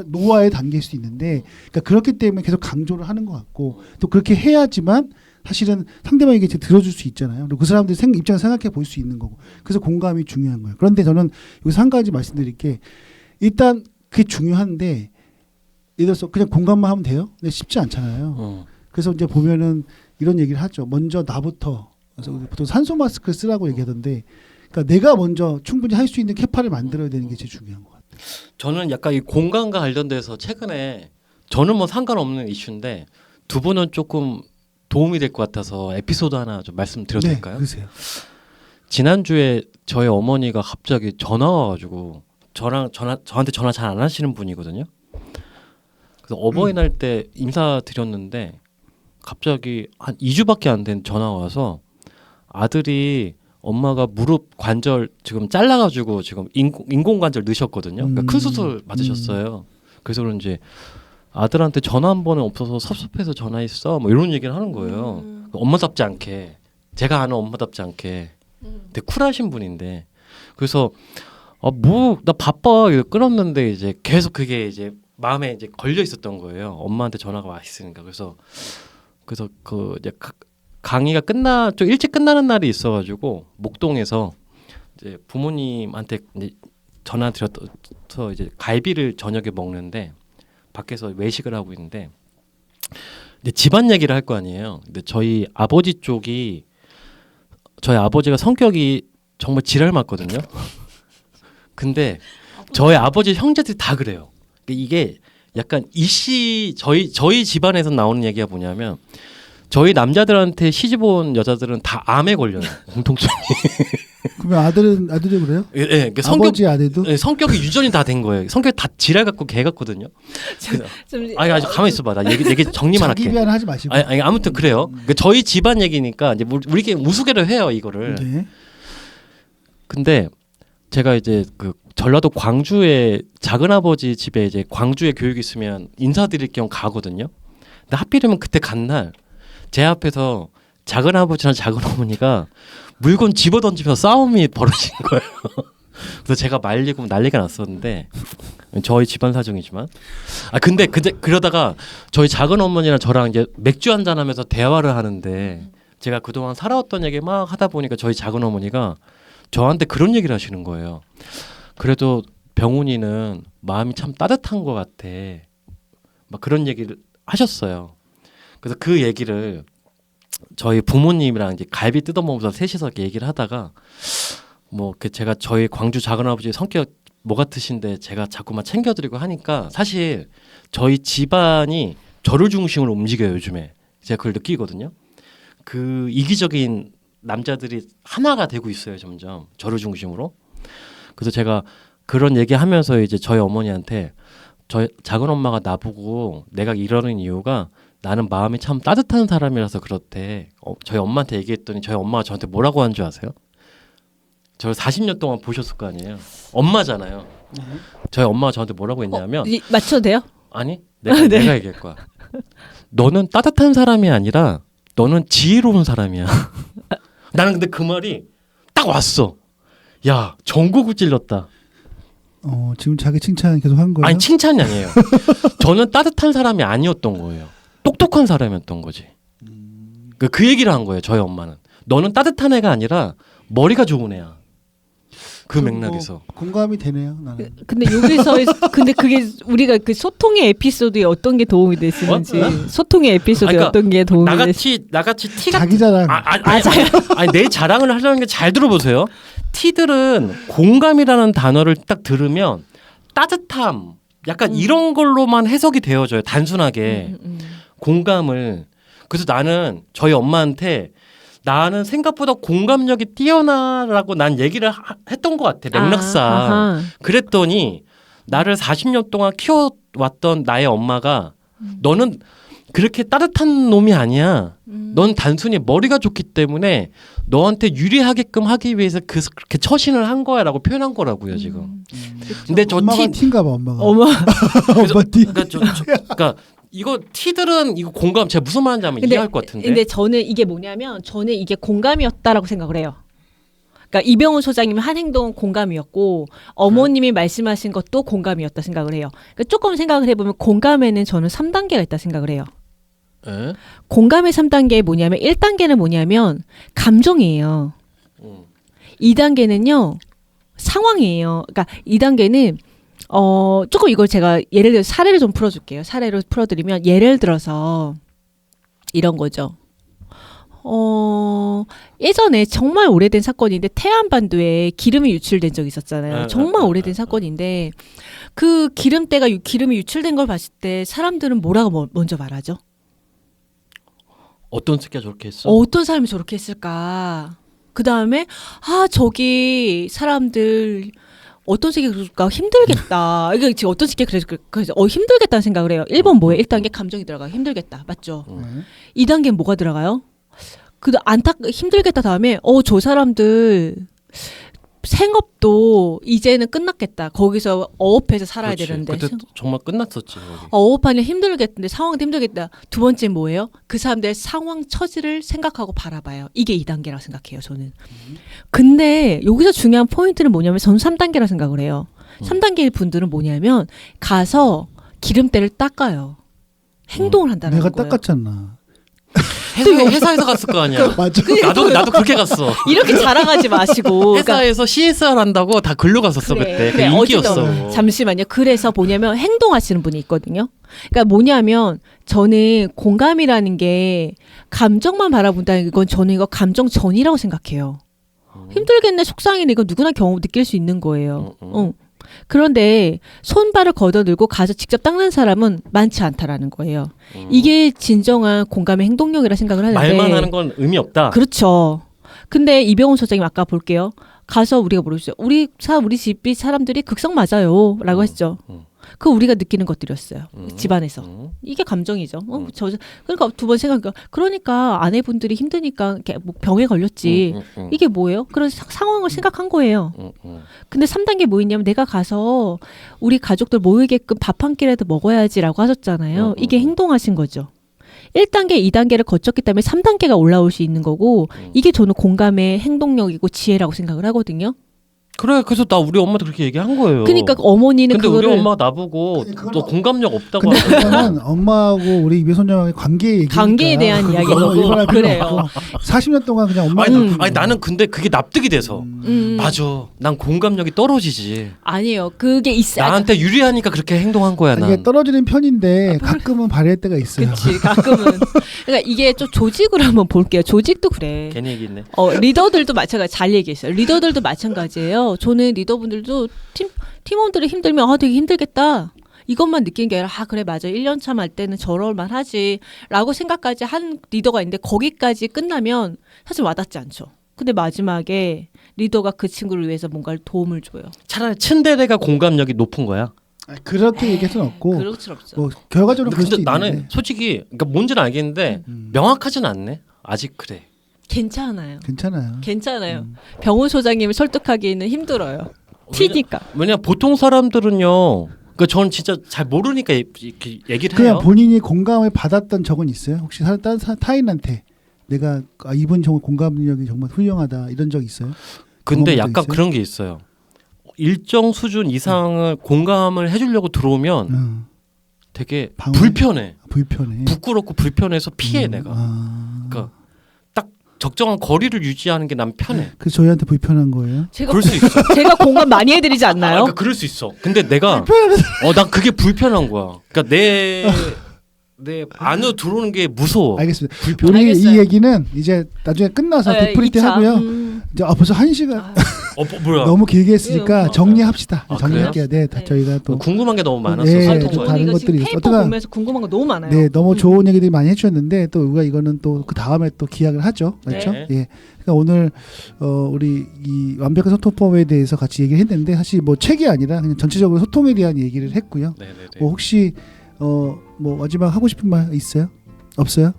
Speaker 1: 노화의 단계일 수 있는데, 그러니까 그렇기 때문에 계속 강조를 하는 것 같고, 또 그렇게 해야지만 사실은 상대방에게 들어줄 수 있잖아요. 그리고 그 사람들 입장을 생각해 볼 수 있는 거고, 그래서 공감이 중요한 거예요. 그런데 저는 여기서 한 가지 말씀드릴 게, 일단 그게 중요한데 예를 들어서 그냥 공감만 하면 돼요? 근데 쉽지 않잖아요. 그래서 이제 보면은 이런 얘기를 하죠. 먼저 나부터. 그래서 보통 산소 마스크를 쓰라고 얘기하던데, 그러니까 내가 먼저 충분히 할 수 있는 캐파를 만들어야 되는 게 제일 중요한 것 같아요.
Speaker 3: 저는 약간 이 공간과 관련돼서 최근에 저는 뭐 상관없는 이슈인데 두 분은 조금 도움이 될 것 같아서 에피소드 하나 좀 말씀드려도
Speaker 1: 네,
Speaker 3: 될까요?
Speaker 1: 그러세요.
Speaker 3: 지난주에 저희 어머니가 갑자기 전화 와가지고 저한테 전화 잘 안 하시는 분이거든요. 그래서 어버이날 때 인사드렸는데 갑자기 한 2주밖에 안 된 전화 와서 아들이 엄마가 무릎 관절 지금 잘라가지고 지금 인공 관절 넣으셨거든요. 그러니까 큰 수술 받으셨어요. 그래서 그런지 아들한테 전화 한 번은 없어서 섭섭해서 전화했어. 뭐 이런 얘기를 하는 거예요. 엄마답지 않게, 제가 아는 엄마답지 않게. 되게 쿨하신 분인데, 그래서 뭐 나 바빠 이렇게 끊었는데 이제 계속 그게 이제 마음에 이제 걸려 있었던 거예요. 엄마한테 전화가 와 있으니까. 그래서 그 이제 강의가 좀 일찍 끝나는 날이 있어가지고 목동에서 이제 부모님한테 이제 전화 드려서 이제 갈비를 저녁에 먹는데 밖에서 외식을 하고 있는데 이제 집안 얘기를 할 거 아니에요. 근데 저희 아버지가 성격이 정말 지랄 맞거든요. 근데 저희 아버지 형제들이 다 그래요. 이게 약간 저희 집안에서 나오는 얘기가 뭐냐면 저희 남자들한테 시집 온 여자들은 다 암에 걸려요. 공통점이.
Speaker 1: 그러면 아들이 그래요?
Speaker 3: 예, 그러니까
Speaker 1: 아버지 아들도?
Speaker 3: 예, 성격이 유전이 다 된 거예요. 성격이 다 지랄 같고 개 같거든요. 아니 가만히 있어봐. 나 얘기 정리만 할게.
Speaker 1: 자기 비하는 하지 마시고.
Speaker 3: 아니 아무튼 그래요. 그러니까 저희 집안 얘기니까 이제 우리끼리 우스개를 해요 이거를.
Speaker 1: 네.
Speaker 3: 근데 제가 이제 그 전라도 광주에 작은 아버지 집에 이제 광주에 교육이 있으면 인사드릴 겸 가거든요. 근데 하필이면 그때 간 날 제 앞에서 작은 아버지랑 작은 어머니가 물건 집어 던지면서 싸움이 벌어진 거예요. 그래서 제가 말리고 난리가 났었는데 저희 집안 사정이지만 근데 그러다가 저희 작은 어머니랑 저랑 이제 맥주 한잔 하면서 대화를 하는데 제가 그동안 살아왔던 얘기 막 하다 보니까 저희 작은 어머니가 저한테 그런 얘기를 하시는 거예요. 그래도 병훈이는 마음이 참 따뜻한 것 같아. 막 그런 얘기를 하셨어요. 그래서 그 얘기를 저희 부모님이랑 이제 갈비 뜯어먹으면서 셋이서 얘기를 하다가 뭐 제가 저희 광주 작은아버지 성격 뭐 같으신데 제가 자꾸만 챙겨드리고 하니까 사실 저희 집안이 저를 중심으로 움직여요 요즘에. 제가 그걸 느끼거든요. 그 이기적인 남자들이 하나가 되고 있어요 점점 저를 중심으로. 그래서 제가 그런 얘기하면서 이제 저희 어머니한테 저희 작은 엄마가 나보고 내가 이러는 이유가 나는 마음이 참 따뜻한 사람이라서 그렇대. 저희 엄마한테 얘기했더니 저희 엄마가 저한테 뭐라고 한 줄 아세요? 저를 40년 동안 보셨을 거 아니에요. 엄마잖아요. 저희 엄마가 저한테 뭐라고 했냐면
Speaker 2: 맞춰도 돼요?
Speaker 3: 아니 내가 얘기할 거야. 너는 따뜻한 사람이 아니라 너는 지혜로운 사람이야. 나는 근데 그 말이 딱 왔어. 야 전곡을 찔렀다.
Speaker 1: 지금 자기 칭찬 계속 한 거예요?
Speaker 3: 아니 칭찬이 아니에요. 저는 따뜻한 사람이 아니었던 거예요. 똑똑한 사람이었던 거지. 그 얘기를 한 거예요. 저희 엄마는. 너는 따뜻한 애가 아니라 머리가 좋은 애야. 그 맥락에서.
Speaker 1: 공감이 되네요. 나는.
Speaker 2: 근데 여기서 근데 그게 우리가 그 소통의 에피소드에 어떤 게 도움이 됐는지 소통의 에피소드에
Speaker 3: 그러니까
Speaker 2: 어떤 게 도움이 됐는지
Speaker 3: 나같이 티가
Speaker 1: 자기 자랑.
Speaker 3: 아니 내 자랑을 하려는 게 잘 들어보세요. 티들은 공감이라는 단어를 딱 들으면 따뜻함 약간 이런 걸로만 해석이 되어져요. 단순하게 공감을. 그래서 나는 저희 엄마한테 나는 생각보다 공감력이 뛰어나라고 난 얘기를 했던 것 같아. 맥락상. 그랬더니 나를 40년 동안 키워왔던 나의 엄마가 너는 그렇게 따뜻한 놈이 아니야. 넌 단순히 머리가 좋기 때문에 너한테 유리하게끔 하기 위해서 그렇게 처신을 한 거야라고 표현한 거라고요 지금. 근데 저
Speaker 1: 엄마가 티인가 봐 엄마가.
Speaker 2: 엄마
Speaker 1: 티.
Speaker 3: 그러니까 이거 티들은 이거 공감 제가 무슨 말인지 하면 이해할 것 같은데.
Speaker 2: 근데 저는 이게 뭐냐면 저는 이게 공감이었다라고 생각을 해요. 그러니까 이병훈 소장님의 한 행동은 공감이었고 어머님이 말씀하신 것도 공감이었다 생각을 해요. 그러니까 조금 생각을 해보면 공감에는 저는 3단계가 있다 생각을 해요.
Speaker 3: 에?
Speaker 2: 공감의 3단계 뭐냐면 1단계는 뭐냐면 감정이에요. 2단계는요 상황이에요. 그러니까 2단계는 조금 이걸 제가 예를 들어 사례를 좀 풀어줄게요. 사례로 풀어드리면 예를 들어서 이런 거죠. 예전에 정말 오래된 사건인데 태안반도에 기름이 유출된 적이 있었잖아요. 정말 오래된 사건인데 그 기름이 유출된 걸 봤을 때 사람들은 뭐라고 먼저 말하죠?
Speaker 3: 어떤 새끼가 저렇게 했어?
Speaker 2: 어떤 사람이 저렇게 했을까? 그 다음에 저기 사람들 어떤 새끼 그럴까 힘들겠다. 이게 지금 어떤 새끼 그래서 힘들겠다는 생각을 해요. 1번 뭐예요? 1단계 감정이 들어가요. 힘들겠다. 맞죠? 2단계는 뭐가 들어가요? 힘들겠다 다음에 저 사람들 생업도 이제는 끝났겠다. 거기서 어업해서 살아야
Speaker 3: 그렇지.
Speaker 2: 되는데.
Speaker 3: 그때 정말 끝났었지. 거기.
Speaker 2: 어업하니 힘들겠는데 상황도 힘들겠다. 두 번째 뭐예요? 그 사람들의 상황 처지를 생각하고 바라봐요. 이게 2단계라고 생각해요. 저는. 근데 여기서 중요한 포인트는 뭐냐면 저는 3단계라고 생각을 해요. 3단계 분들은 뭐냐면 가서 기름때를 닦아요. 행동을 한다는
Speaker 1: 내가
Speaker 2: 거예요.
Speaker 1: 닦았잖아.
Speaker 3: 회사에서 갔을 거 아니야.
Speaker 1: 맞아.
Speaker 3: 나도 그렇게 갔어.
Speaker 2: 이렇게 자랑하지 마시고.
Speaker 3: 회사에서 CSR 한다고 다 글로 갔었어. 그때. 그게 인기였어.
Speaker 2: 어쨌든 잠시만요. 그래서 뭐냐면 행동하시는 분이 있거든요. 그러니까 뭐냐면 저는 공감이라는 게 감정만 바라본다는 건 저는 이거 감정 전이라고 생각해요. 힘들겠네, 속상이네, 이거 누구나 느낄 수 있는 거예요. 그런데 손발을 걷어들고 가서 직접 닦는 사람은 많지 않다라는 거예요. 이게 진정한 공감의 행동력이라 생각을 하는데
Speaker 3: 말만 하는 건 의미 없다.
Speaker 2: 그렇죠. 근데 이병훈 소장님 아까 볼게요. 가서 우리가 모르죠. 우리 집이 사람들이 극성 맞아요 라고 했죠. 그 우리가 느끼는 것들이었어요. 집안에서. 이게 감정이죠. 그러니까 두 번 생각해요. 그러니까 아내분들이 힘드니까 뭐 병에 걸렸지. 이게 뭐예요? 그런 상황을 생각한 거예요. 근데 3단계 뭐 있냐면 내가 가서 우리 가족들 모이게끔 밥 한 끼라도 먹어야지라고 하셨잖아요. 이게 행동하신 거죠. 1단계, 2단계를 거쳤기 때문에 3단계가 올라올 수 있는 거고 이게 저는 공감의 행동력이고 지혜라고 생각을 하거든요.
Speaker 3: 그래, 그래서 나 우리 엄마도 그렇게 얘기한 거예요.
Speaker 2: 그러니까 어머니는
Speaker 3: 근데
Speaker 2: 그거를
Speaker 3: 우리 엄마가 나보고 너 공감력 없다고
Speaker 1: 근데
Speaker 3: 하더라고.
Speaker 1: 그거는 엄마하고 우리 이배손녀의 관계에 대한
Speaker 2: 이야기고 그래요.
Speaker 1: 40년 동안 그냥 엄마.
Speaker 3: 아니 나는 근데 그게 납득이 돼서 맞아. 난 공감력이 떨어지지.
Speaker 2: 아니에요. 그게 있어요.
Speaker 3: 나한테 유리하니까 그렇게 행동한 거야. 난.
Speaker 1: 이게 떨어지는 편인데 가끔은 발휘할 때가 있어요.
Speaker 2: 그렇지. 가끔은. 그러니까 이게 좀 조직으로 한번 볼게요. 조직도 그래.
Speaker 3: 괜히 얘기했네.
Speaker 2: 리더들도 마찬가지. 잘 얘기했어요. 리더들도 마찬가지예요. 맞아요. 저는 리더분들도 팀원들이 힘들면 되게 힘들겠다. 이것만 느낀 게 아니라 그래 맞아 1년 차 말 때는 저럴만 하지 라고 생각까지 한 리더가 있는데 거기까지 끝나면 사실 와닿지 않죠. 근데 마지막에 리더가 그 친구를 위해서 뭔가를 도움을 줘요.
Speaker 3: 차라리 츤데레가 공감력이 높은 거야.
Speaker 1: 그렇게 얘기할 수는 없고
Speaker 2: 그럴 수 없죠.
Speaker 1: 뭐 결과적으로 그럴
Speaker 3: 근데
Speaker 1: 수도
Speaker 3: 나는
Speaker 1: 있는데
Speaker 3: 솔직히 그러니까 뭔지는 알겠는데 명확하진 않네. 아직 그래.
Speaker 2: 괜찮아요.
Speaker 1: 괜찮아요.
Speaker 2: 병훈 소장님을 설득하기는 힘들어요. 티니까.
Speaker 3: 왜냐 보통 사람들은요. 그러니까 저는 진짜 잘 모르니까 이렇게 얘기를
Speaker 1: 그냥
Speaker 3: 해요.
Speaker 1: 본인이 공감을 받았던 적은 있어요? 혹시 다른 타인한테 내가 이분 정말 공감력이 정말 훌륭하다 이런 적 있어요?
Speaker 3: 근데
Speaker 1: 경험도
Speaker 3: 약간
Speaker 1: 있어요?
Speaker 3: 그런 게 있어요. 일정 수준 이상을 공감을 해주려고 들어오면 되게 불편해. 부끄럽고 불편해서 피해 내가. 그러니까 딱 적정한 거리를 유지하는 게 난 편해.
Speaker 1: 그래서 저희한테 불편한 거예요?
Speaker 3: 그럴 수 있어.
Speaker 2: 제가 공감 많이 해드리지 않나요?
Speaker 3: 그러니까 그럴 수 있어. 근데 내가 난 그게 불편한 거야. 그러니까 내 안으로 들어오는 게 무서워.
Speaker 1: 알겠습니다.
Speaker 3: 불편해.
Speaker 1: 우리
Speaker 2: 알겠어요.
Speaker 1: 이 얘기는 이제 나중에 끝나서 되풀이 때 하고요. 이제 벌써 1시간
Speaker 3: 뭐야?
Speaker 1: 너무 길게 했으니까
Speaker 2: 예,
Speaker 1: 정리합시다.
Speaker 3: 아,
Speaker 1: 정리할게요. 네,
Speaker 2: 네.
Speaker 1: 저희가 또
Speaker 3: 궁금한 게 너무 많았어.
Speaker 1: 네,
Speaker 3: 사실
Speaker 1: 또
Speaker 3: 저는.
Speaker 1: 다른
Speaker 2: 이거
Speaker 1: 것들이
Speaker 2: 지금
Speaker 1: 있어요.
Speaker 2: 페이퍼
Speaker 1: 어떡하-
Speaker 2: 보면서 궁금한 거 너무 많아요.
Speaker 1: 네, 너무 좋은 얘기들이 많이 해주셨는데 또 우리가 이거는 또 그 다음에 또 기약을 하죠, 그렇죠?
Speaker 3: 네.
Speaker 1: 예. 그러니까 오늘 우리 이 완벽한 소통법에 대해서 같이 얘기를 했는데 사실 뭐 책이 아니라 그냥 전체적으로 소통에 대한 얘기를 했고요.
Speaker 3: 네네네.
Speaker 1: 뭐 혹시 뭐 마지막 하고 싶은 말 있어요? 없어요?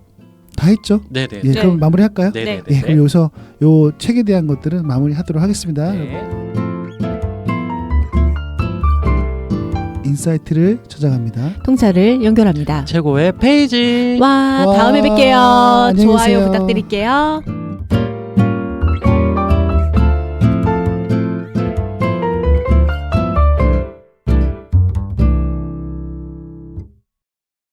Speaker 1: 다 했죠?
Speaker 3: 네네.
Speaker 1: 예,
Speaker 2: 네.
Speaker 1: 그럼 마무리할까요?
Speaker 3: 네네네.
Speaker 1: 예, 그럼 여기서 요 책에 대한 것들은 마무리하도록 하겠습니다.
Speaker 3: 네.
Speaker 1: 인사이트를 찾아갑니다.
Speaker 2: 통찰을 연결합니다.
Speaker 3: 최고의 페이지.
Speaker 2: 와,
Speaker 1: 와,
Speaker 2: 다음에 뵐게요.
Speaker 1: 안녕히
Speaker 2: 좋아요
Speaker 1: 계세요.
Speaker 2: 부탁드릴게요.